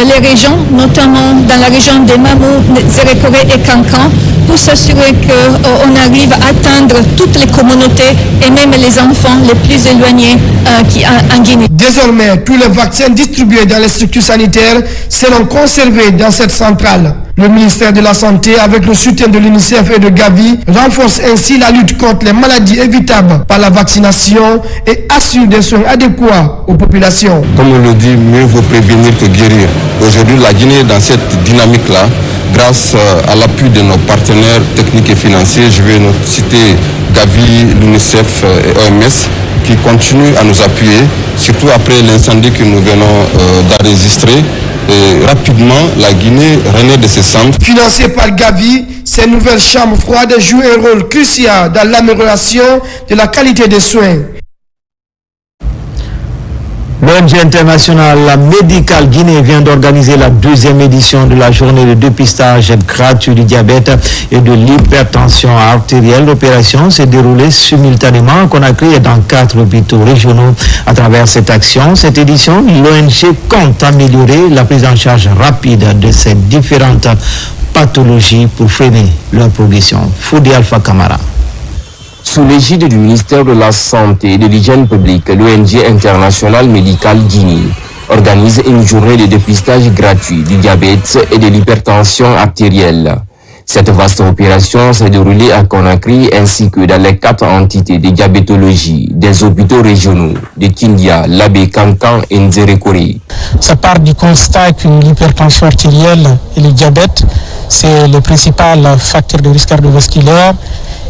S6: les régions, notamment dans la région des Mamou, Zérékoré et Kankan, pour s'assurer qu'on arrive à atteindre toutes les communautés et même les enfants les plus éloignés en Guinée.
S17: Désormais, tous les vaccins distribués dans les structures sanitaires seront conservés dans cette centrale. Le ministère de la Santé, avec le soutien de l'UNICEF et de Gavi, renforce ainsi la lutte contre les maladies évitables par la vaccination et assure des soins adéquats aux populations.
S7: Comme on le dit, mieux vaut prévenir que guérir. Aujourd'hui, la Guinée est dans cette dynamique-là, grâce à l'appui de nos partenaires techniques et financiers. Je vais citer Gavi, l'UNICEF et OMS, qui continuent à nous appuyer, surtout après l'incendie que nous venons d'enregistrer. Et rapidement, la Guinée renaît de ses cendres.
S17: Financées par Gavi, ces nouvelles chambres froides jouent un rôle crucial dans l'amélioration de la qualité des soins.
S1: L'ONG internationale médicale Guinée vient d'organiser la 2e édition de la journée de dépistage gratuit du diabète et de l'hypertension artérielle. L'opération s'est déroulée simultanément à Conakry et dans 4 hôpitaux régionaux. À travers cette action, cette édition, l'ONG compte améliorer la prise en charge rapide de ces différentes pathologies pour freiner leur progression. Foudi Alpha Kamara.
S24: Sous l'égide du ministère de la Santé et de l'Hygiène publique, l'ONG internationale médicale Guinée organise une journée de dépistage gratuit du diabète et de l'hypertension artérielle. Cette vaste opération s'est déroulée à Conakry ainsi que dans les 4 entités de diabétologie des hôpitaux régionaux de Kindia, Labé, Kankan et Nzérékoré.
S13: Ça part du constat que l'hypertension artérielle et le diabète, c'est le principal facteur de risque cardiovasculaire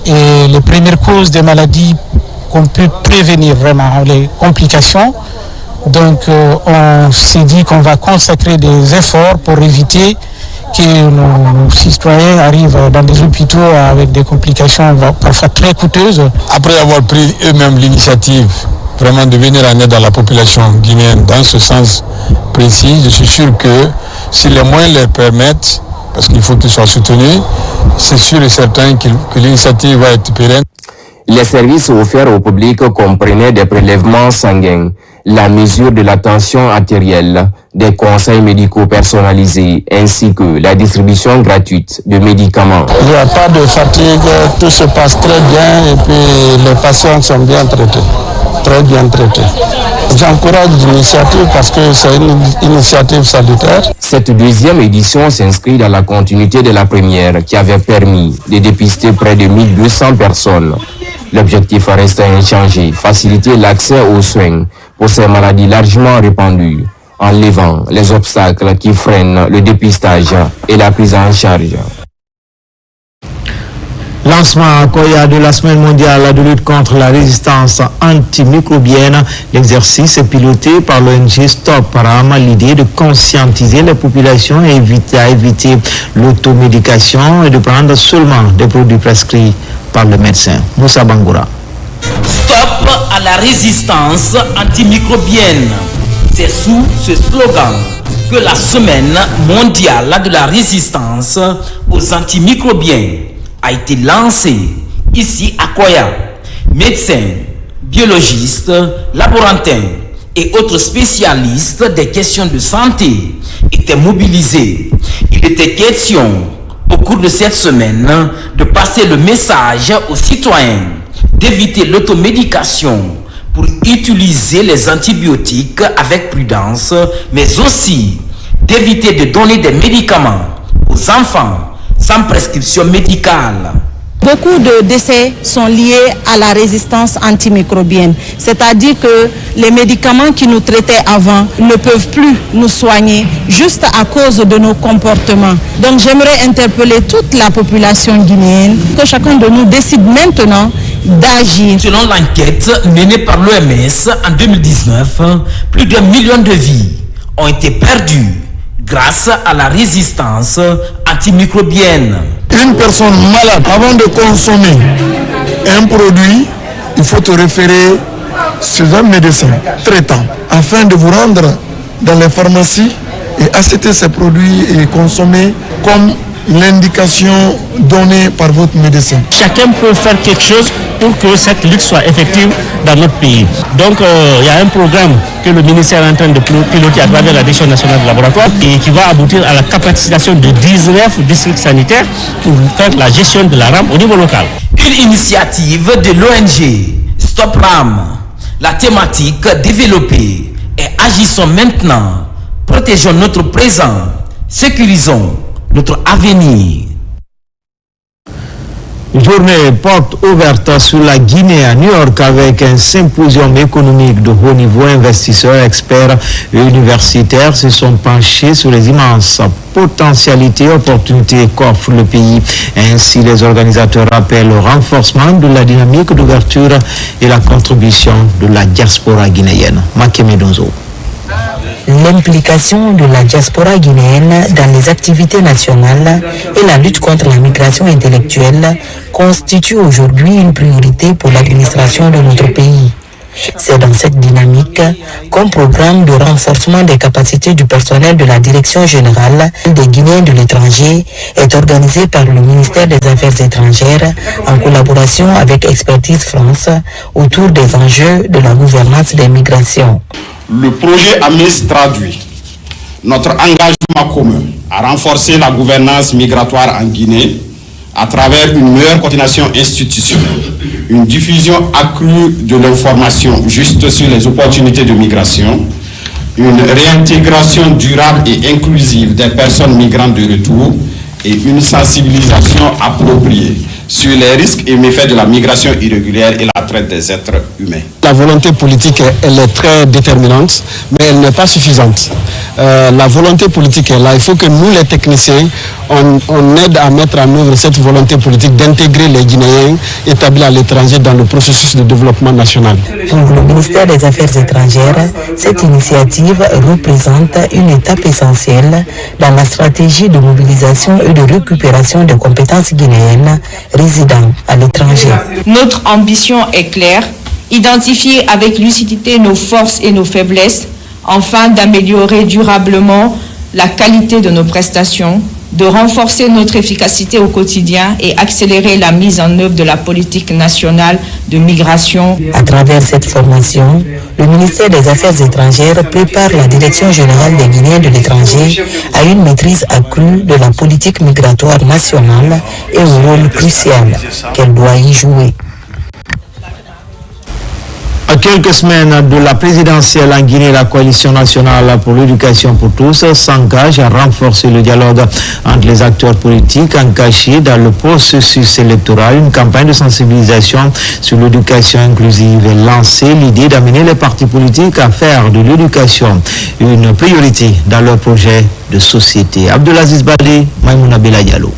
S13: et les premières causes des maladies qu'on peut prévenir vraiment, les complications. Donc on s'est dit qu'on va consacrer des efforts pour éviter que nos citoyens arrivent dans des hôpitaux avec des complications parfois très coûteuses.
S25: Après avoir pris eux-mêmes l'initiative vraiment de venir en aide à la population guinéenne dans ce sens précis, je suis sûr que si les moyens les permettent, parce qu'il faut qu'ils soient soutenus, c'est sûr et certain que l'initiative va être pérenne.
S24: Les services offerts au public comprenaient des prélèvements sanguins, la mesure de la tension artérielle, des conseils médicaux personnalisés ainsi que la distribution gratuite de médicaments.
S25: Il n'y a pas de fatigue, tout se passe très bien et puis les patients sont bien traités, très bien traités. J'encourage l'initiative parce que c'est une initiative salutaire.
S24: Cette 2e édition s'inscrit dans la continuité de la première qui avait permis de dépister près de 1200 personnes. L'objectif reste inchangé, faciliter l'accès aux soins pour ces maladies largement répandues, en levant les obstacles qui freinent le dépistage et la prise en charge.
S1: Lancement à Koya de la semaine mondiale de lutte contre la résistance antimicrobienne. L'exercice est piloté par l'ONG Stop Param. L'idée de conscientiser les populations et éviter l'automédication et de prendre seulement des produits prescrits par le médecin. Moussa Bangoura.
S26: Stop à la résistance antimicrobienne. C'est sous ce slogan que la semaine mondiale de la résistance aux antimicrobiens a été lancée ici à Koya. Médecins, biologistes, laborantins et autres spécialistes des questions de santé étaient mobilisés. Il était question au cours de cette semaine de passer le message aux citoyens d'éviter l'automédication pour utiliser les antibiotiques avec prudence, mais aussi d'éviter de donner des médicaments aux enfants sans prescription médicale.
S8: Beaucoup de décès sont liés à la résistance antimicrobienne, c'est-à-dire que les médicaments qui nous traitaient avant ne peuvent plus nous soigner juste à cause de nos comportements. Donc j'aimerais interpeller toute la population guinéenne, que chacun de nous décide maintenant d'agir.
S26: Selon l'enquête menée par l'OMS en 2019, plus d'1 million de vies ont été perdues grâce à la résistance antimicrobienne.
S11: Une personne malade, avant de consommer un produit, il faut te référer sur un médecin traitant afin de vous rendre dans les pharmacies et acheter ces produits et consommer comme l'indication donnée par votre médecin.
S22: Chacun peut faire quelque chose pour que cette lutte soit effective dans notre pays. Donc il y a un programme que le ministère est en train de piloter à travers la Direction nationale de laboratoire et qui va aboutir à la capacitation de 19 districts sanitaires pour faire la gestion de la rame au niveau local.
S26: Une initiative de l'ONG Stop Ram. La thématique développée et agissons maintenant. Protégeons notre présent, sécurisons notre avenir.
S1: Journée porte ouverte sur la Guinée à New York avec un symposium économique de haut niveau. Investisseurs, experts et universitaires se sont penchés sur les immenses potentialités et opportunités qu'offre le pays. Ainsi, les organisateurs rappellent le renforcement de la dynamique d'ouverture et la contribution de la diaspora guinéenne. Makeme Donzo.
S9: L'implication de la diaspora guinéenne dans les activités nationales et la lutte contre la migration intellectuelle constitue aujourd'hui une priorité pour l'administration de notre pays. C'est dans cette dynamique qu'un programme de renforcement des capacités du personnel de la Direction générale des Guinéens de l'étranger est organisé par le ministère des Affaires étrangères en collaboration avec Expertise France autour des enjeux de la gouvernance des migrations.
S10: Le projet AMIS traduit notre engagement commun à renforcer la gouvernance migratoire en Guinée à travers une meilleure coordination institutionnelle, une diffusion accrue de l'information juste sur les opportunités de migration, une réintégration durable et inclusive des personnes migrantes de retour et une sensibilisation appropriée sur les risques et méfaits de la migration irrégulière et la traite des êtres humains.
S5: La volonté politique, elle est très déterminante, mais elle n'est pas suffisante. La volonté politique est là. Il faut que nous, les techniciens, on aide à mettre en œuvre cette volonté politique d'intégrer les Guinéens établis à l'étranger dans le processus de développement national.
S9: Pour le ministère des Affaires étrangères, cette initiative représente une étape essentielle dans la stratégie de mobilisation et de récupération des compétences guinéennes résidant à l'étranger.
S12: Notre ambition est claire, identifier avec lucidité nos forces et nos faiblesses, afin d'améliorer durablement la qualité de nos prestations, de renforcer notre efficacité au quotidien et accélérer la mise en œuvre de la politique nationale de migration.
S9: À travers cette formation, le ministère des Affaires étrangères prépare la Direction générale des Guinéens de l'étranger à une maîtrise accrue de la politique migratoire nationale et au rôle crucial qu'elle doit y jouer.
S1: À quelques semaines de la présidentielle en Guinée, la coalition nationale pour l'éducation pour tous s'engage à renforcer le dialogue entre les acteurs politiques engagés dans le processus électoral. Une campagne de sensibilisation sur l'éducation inclusive est lancée. L'idée d'amener les partis politiques à faire de l'éducation une priorité dans leur projet de société. Abdelaziz Baldé, Maïmouna Bella Diallo.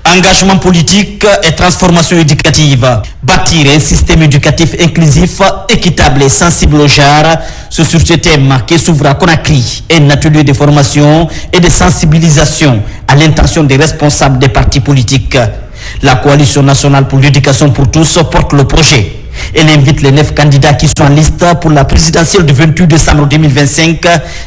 S14: Engagement politique et transformation éducative. Bâtir un système éducatif inclusif, équitable et sensible au genre. C'est sur ce thème qui s'ouvre à Conakry un atelier de formation et de sensibilisation à l'intention des responsables des partis politiques. La coalition nationale pour l'éducation pour tous porte le projet. Elle invite les 9 candidats qui sont en liste pour la présidentielle du 28 décembre 2025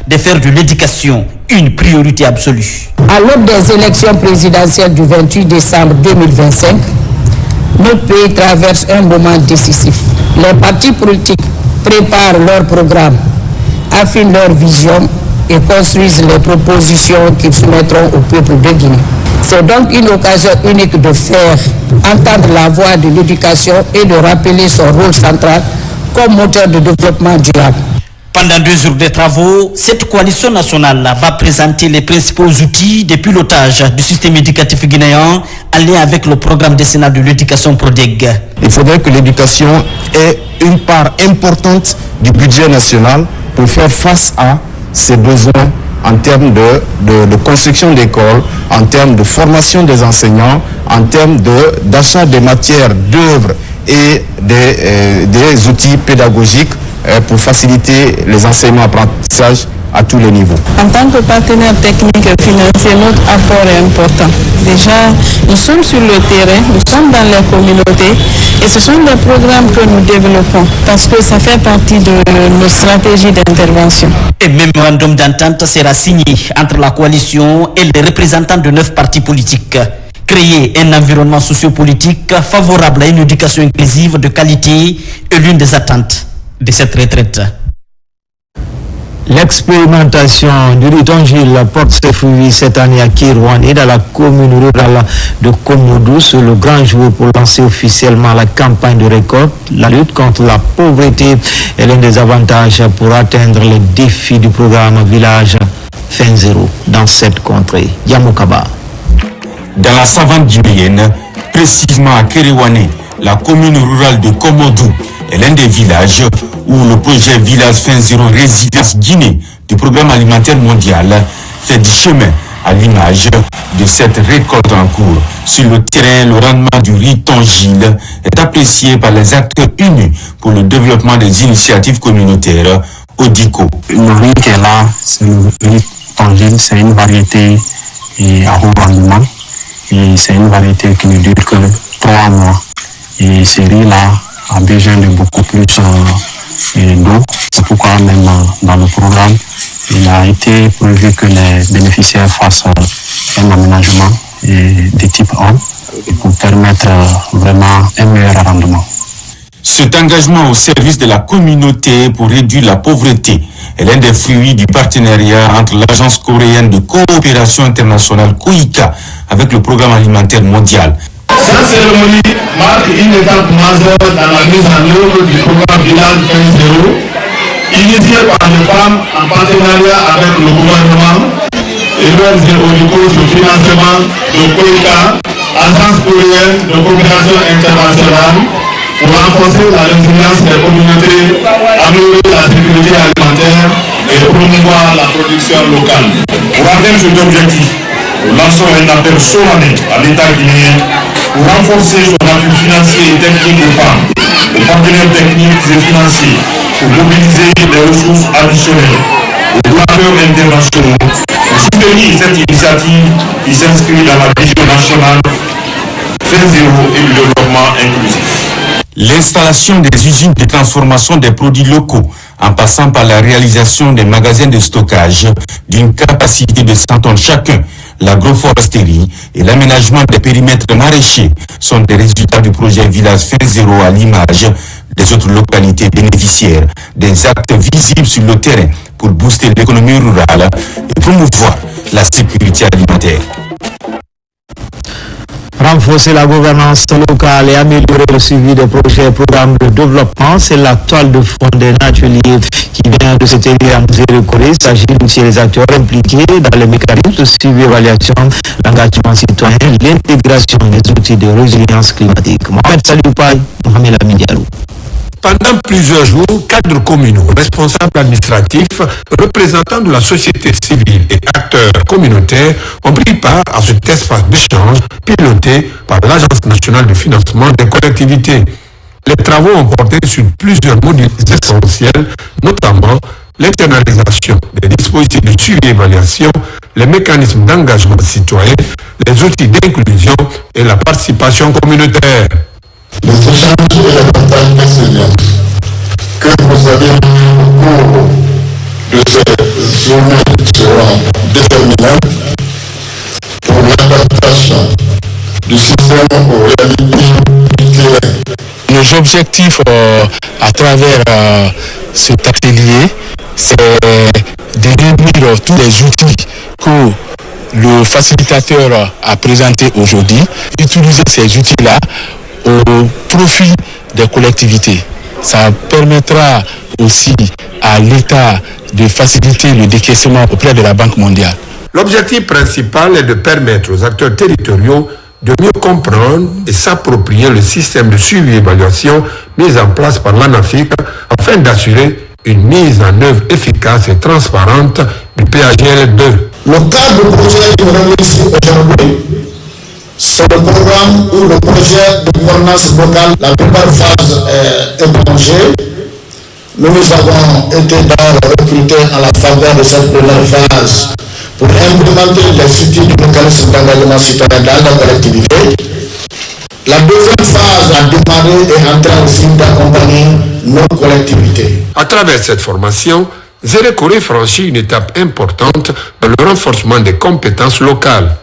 S14: de faire de l'éducation une priorité absolue.
S15: À l'aube des élections présidentielles du 28 décembre 2025, notre pays traverse un moment décisif. Les partis politiques préparent leur programme, affinent leur vision et construisent les propositions qu'ils soumettront au peuple de Guinée. C'est donc une occasion unique de faire entendre la voix de l'éducation et de rappeler son rôle central comme moteur de développement durable.
S14: Pendant 2 jours de travaux, cette coalition nationale va présenter les principaux outils de pilotage du système éducatif guinéen en lien avec le programme décennal de l'éducation PRODEG.
S20: Il faudrait que l'éducation ait une part importante du budget national pour faire face à ces besoins en termes de construction d'écoles, en termes de formation des enseignants, en termes d'achat des matières d'œuvre et des outils pédagogiques pour faciliter les enseignements apprentissages à tous les niveaux.
S15: En tant que partenaire technique et financier, notre apport est important. Déjà, nous sommes sur le terrain, nous sommes dans les communautés et ce sont des programmes que nous développons parce que ça fait partie de nos stratégies d'intervention.
S14: Un mémorandum d'entente sera signé entre la coalition et les représentants de 9 partis politiques. Créer un environnement sociopolitique favorable à une éducation inclusive de qualité est l'une des attentes de cette retraite.
S1: L'expérimentation du Ritongil porte ses fruits cette année à Kirwani, dans la commune rurale de Komodou. C'est le grand jour pour lancer officiellement la campagne de récolte. La lutte contre la pauvreté est l'un des avantages pour atteindre les défis du programme Village Fin Zéro dans cette contrée. Yamoukaba.
S2: Dans la savane guinéenne, précisément à Kirwani, la commune rurale de Komodou est l'un des villages où le projet Village Fin Zéro Résilience Guinée du programme alimentaire mondial fait du chemin à l'image de cette récolte en cours. Sur le terrain, le rendement du riz Tongil est apprécié par les acteurs unis pour le développement des initiatives communautaires ODICO.
S4: Le riz qui est là, c'est le riz Tongil, c'est une variété à haut rendement et c'est une variété qui ne dure que 3 mois. Et ce riz-là a besoin de beaucoup plus d'eau. C'est pourquoi même dans le programme, il a été prévu que les bénéficiaires fassent un aménagement de type 1 pour permettre vraiment un meilleur rendement.
S2: Cet engagement au service de la communauté pour réduire la pauvreté est l'un des fruits du partenariat entre l'Agence coréenne de coopération internationale COICA avec le programme alimentaire mondial.
S16: Cette cérémonie marque une étape majeure dans la mise en œuvre du programme Village Fin Zéro, initié par les femmes en partenariat avec le gouvernement et l'ODICO sur le financement de COICA, Agence coréenne de coopération internationale, pour renforcer la résilience des communautés, améliorer la sécurité alimentaire et promouvoir la production locale.
S18: Pour atteindre cet objectif, nous lançons un appel solennel à l'État guinéen pour renforcer son appui financier et technique aux femmes, aux partenaires techniques et financiers, pour mobiliser des ressources additionnelles, aux donateurs internationaux, pour soutenir cette initiative qui s'inscrit dans la vision nationale Fin Zéro et du développement inclusif.
S2: L'installation des usines de transformation des produits locaux, en passant par la réalisation des magasins de stockage d'une capacité de 100 tonnes chacun, l'agroforesterie et l'aménagement des périmètres maraîchers sont des résultats du projet Village Fin Zéro à l'image des autres localités bénéficiaires, des actes visibles sur le terrain pour booster l'économie rurale et promouvoir la sécurité alimentaire.
S1: Renforcer la gouvernance locale et améliorer le suivi des projets et programmes de développement, c'est la toile de fond d'un atelier qui vient de se tenir à Mzéré-Corée. Il s'agit d'outiller les acteurs impliqués dans les mécanismes de suivi et évaluation, l'engagement citoyen, l'intégration des outils de résilience climatique. Mohamed Salioupaï, Mohamed Amidialou.
S19: Pendant plusieurs jours, cadres communaux, responsables administratifs, représentants de la société civile et acteurs communautaires ont pris part à cet espace d'échange piloté par l'Agence nationale de financement des collectivités. Les travaux ont porté sur plusieurs modules essentiels, notamment l'internalisation des dispositifs de suivi et évaluation, les mécanismes d'engagement citoyen, les outils d'inclusion et la participation communautaire.
S11: Les échanges et les contacts excellents que vous avez au cours de ces journées seront déterminants pour l'adaptation du système aux réalités du terrain.
S25: Nos objectifs à travers cet atelier, c'est de réunir tous les outils que le facilitateur a présentés aujourd'hui, utiliser ces outils-là au profit des collectivités. Ça permettra aussi à l'État de faciliter le décaissement auprès de la Banque mondiale.
S19: L'objectif principal est de permettre aux acteurs territoriaux de mieux comprendre et s'approprier le système de suivi et évaluation mis en place par l'ANAFIC afin d'assurer une mise en œuvre efficace et transparente du PAGL2.
S11: Le cadre du projet que nous remercions aujourd'hui, c'est le programme ou le projet de gouvernance locale. La première phase est prolongée. Nous avons été recrutés à la faveur de cette première phase pour implémenter les outils du mécanisme d'engagement citoyen dans la collectivité. La deuxième phase a démarré et est en train aussi d'accompagner nos collectivités.
S19: À travers cette formation, Zérékoré franchit une étape importante dans le renforcement des compétences locales.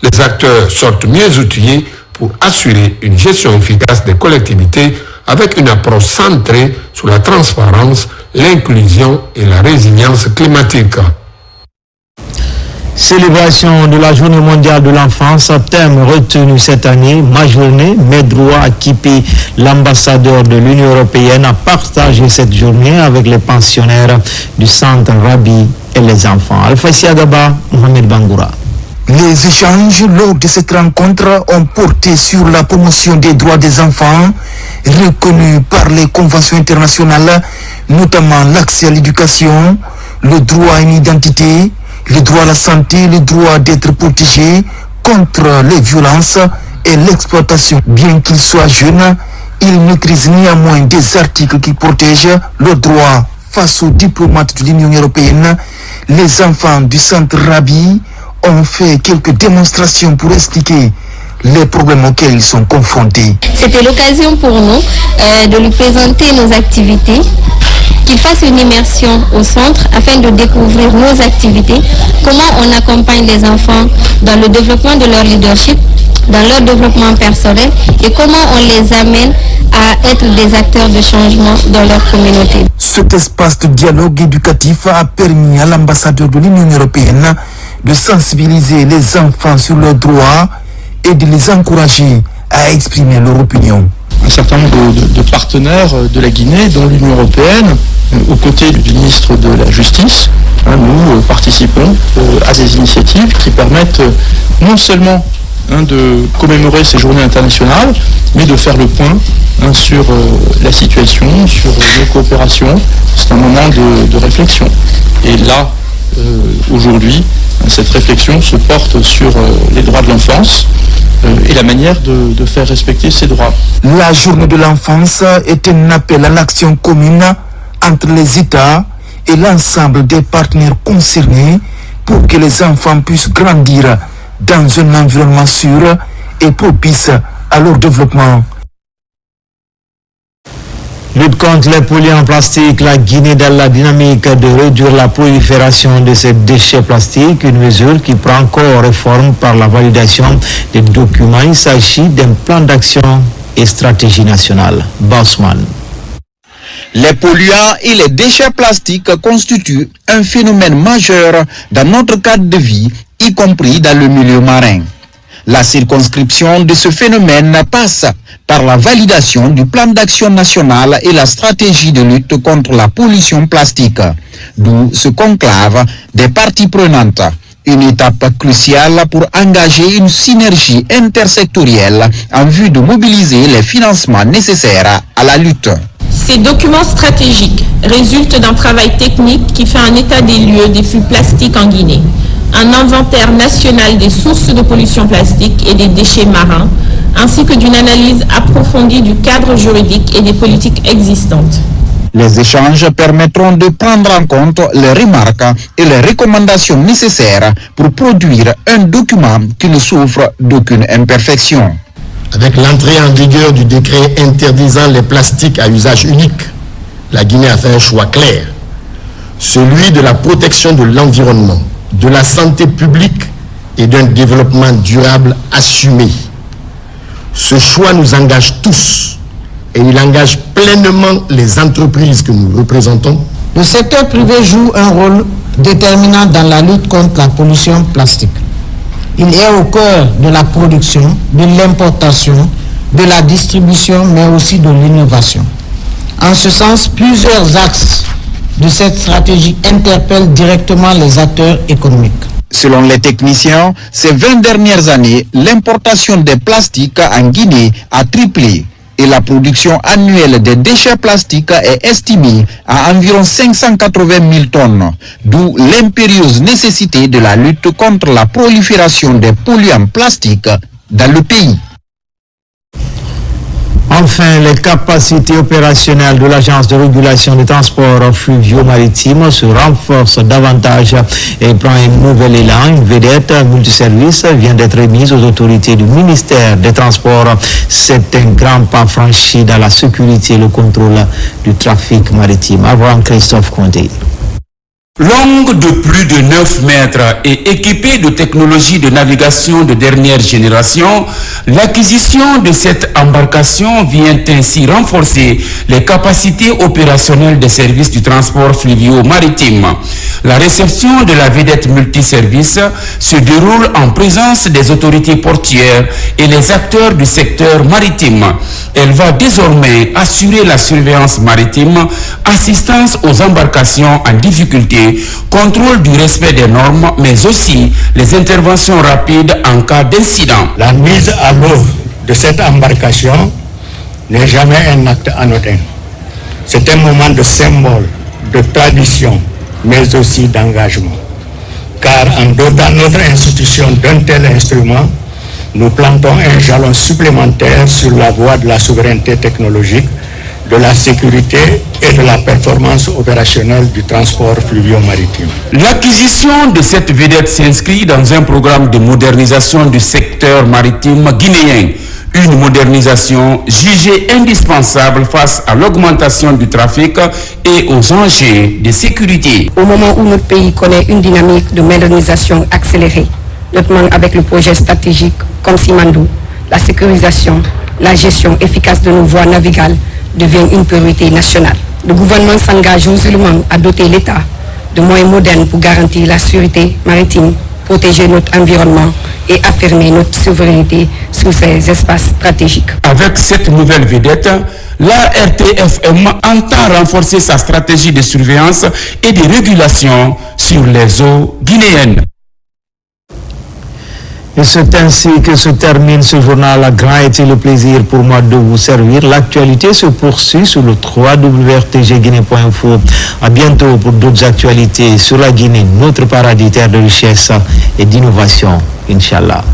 S19: Les acteurs sortent mieux outillés pour assurer une gestion efficace des collectivités avec une approche centrée sur la transparence, l'inclusion et la résilience climatique.
S1: Célébration de la Journée mondiale de l'enfance, thème retenu cette année, ma journée, mes droits. Akipé, l'ambassadeur de l'Union européenne, a partagé cette journée avec les pensionnaires du centre Rabi et les enfants. Alpha Siagaba, Mohamed Bangoura.
S3: Les échanges lors de cette rencontre ont porté sur la promotion des droits des enfants, reconnus par les conventions internationales, notamment l'accès à l'éducation, le droit à une identité, le droit à la santé, le droit d'être protégé contre les violences et l'exploitation. Bien qu'ils soient jeunes, ils maîtrisent néanmoins des articles qui protègent leurs droits. Face aux diplomates de l'Union européenne, les enfants du centre Rabi ont fait quelques démonstrations pour expliquer les problèmes auxquels ils sont confrontés.
S6: C'était l'occasion pour nous de lui présenter nos activités, qu'il fasse une immersion au centre afin de découvrir nos activités, comment on accompagne les enfants dans le développement de leur leadership, dans leur développement personnel et comment on les amène à être des acteurs de changement dans leur communauté.
S3: Cet espace de dialogue éducatif a permis à l'ambassadeur de l'Union européenne de sensibiliser les enfants sur leurs droits et de les encourager à exprimer leur opinion.
S7: Un certain nombre de partenaires de la Guinée, dont l'Union européenne, aux côtés du ministre de la Justice, nous participons à des initiatives qui permettent non seulement de commémorer ces journées internationales, mais de faire le point sur la situation, sur nos coopérations. C'est un moment de réflexion. Et là, aujourd'hui, cette réflexion se porte sur les droits de l'enfance et la manière de faire respecter ces droits.
S3: La journée de l'enfance est un appel à l'action commune entre les États et l'ensemble des partenaires concernés pour que les enfants puissent grandir dans un environnement sûr et propice à leur développement.
S1: Lutte contre les polluants en plastique, la Guinée dans la dynamique de réduire la prolifération de ces déchets plastiques, une mesure qui prend corps et forme par la validation des documents. Il s'agit d'un plan d'action et stratégie nationale. Bosman.
S17: Les polluants et les déchets plastiques constituent un phénomène majeur dans notre cadre de vie, y compris dans le milieu marin. La circonscription de ce phénomène passe par la validation du plan d'action national et la stratégie de lutte contre la pollution plastique, d'où ce conclave des parties prenantes. Une étape cruciale pour engager une synergie intersectorielle en vue de mobiliser les financements nécessaires à la lutte.
S12: Ces documents stratégiques résultent d'un travail technique qui fait un état des lieux des flux plastiques en Guinée, un inventaire national des sources de pollution plastique et des déchets marins, ainsi que d'une analyse approfondie du cadre juridique et des politiques existantes.
S17: Les échanges permettront de prendre en compte les remarques et les recommandations nécessaires pour produire un document qui ne souffre d'aucune imperfection.
S21: Avec l'entrée en vigueur du décret interdisant les plastiques à usage unique, la Guinée a fait un choix clair, celui de la protection de l'environnement, de la santé publique et d'un développement durable assumé. Ce choix nous engage tous et il engage pleinement les entreprises que nous représentons.
S15: Le secteur privé joue un rôle déterminant dans la lutte contre la pollution plastique. Il est au cœur de la production, de l'importation, de la distribution, mais aussi de l'innovation.
S8: En ce sens, plusieurs axes de cette stratégie interpellent directement les acteurs économiques.
S17: Selon les techniciens, ces 20 dernières années, l'importation des plastiques en Guinée a triplé et la production annuelle des déchets plastiques est estimée à environ 580 000 tonnes, d'où l'impérieuse nécessité de la lutte contre la prolifération des polluants plastiques dans le pays.
S1: Enfin, les capacités opérationnelles de l'Agence de régulation des transports fluvio-maritimes se renforcent davantage et prend un nouvel élan. Une vedette multiservice vient d'être mise aux autorités du ministère des Transports. C'est un grand pas franchi dans la sécurité et le contrôle du trafic maritime. Avant Christophe Conté.
S13: Longue de plus de 9 mètres et équipée de technologies de navigation de dernière génération, l'acquisition de cette embarcation vient ainsi renforcer les capacités opérationnelles des services du transport fluvio-maritime. La réception de la vedette multiservice se déroule en présence des autorités portuaires et les acteurs du secteur maritime. Elle va désormais assurer la surveillance maritime, assistance aux embarcations en difficulté, contrôle du respect des normes, mais aussi les interventions rapides en cas d'incident.
S22: La mise à l'eau de cette embarcation n'est jamais un acte anodin. C'est un moment de symbole, de tradition, mais aussi d'engagement. Car en dotant notre institution d'un tel instrument, nous plantons un jalon supplémentaire sur la voie de la souveraineté technologique, de la sécurité et de la performance opérationnelle du transport fluvio-maritime.
S13: L'acquisition de cette vedette s'inscrit dans un programme de modernisation du secteur maritime guinéen. Une modernisation jugée indispensable face à l'augmentation du trafic et aux enjeux de sécurité.
S23: Au moment où notre pays connaît une dynamique de modernisation accélérée, notamment avec le projet stratégique comme Simandou, la sécurisation, la gestion efficace de nos voies navigales devient une priorité nationale. Le gouvernement s'engage résolument à doter l'État de moyens modernes pour garantir la sécurité maritime, protéger notre environnement et affirmer notre souveraineté sur ces espaces stratégiques.
S13: Avec cette nouvelle vedette, la RTFM entend renforcer sa stratégie de surveillance et de régulation sur les eaux guinéennes.
S1: Et c'est ainsi que se termine ce journal. Grand était le plaisir pour moi de vous servir. L'actualité se poursuit sur le www.rtgguinée.info. À bientôt pour d'autres actualités sur la Guinée, notre paradis, terre de richesse et d'innovation. Inch'Allah.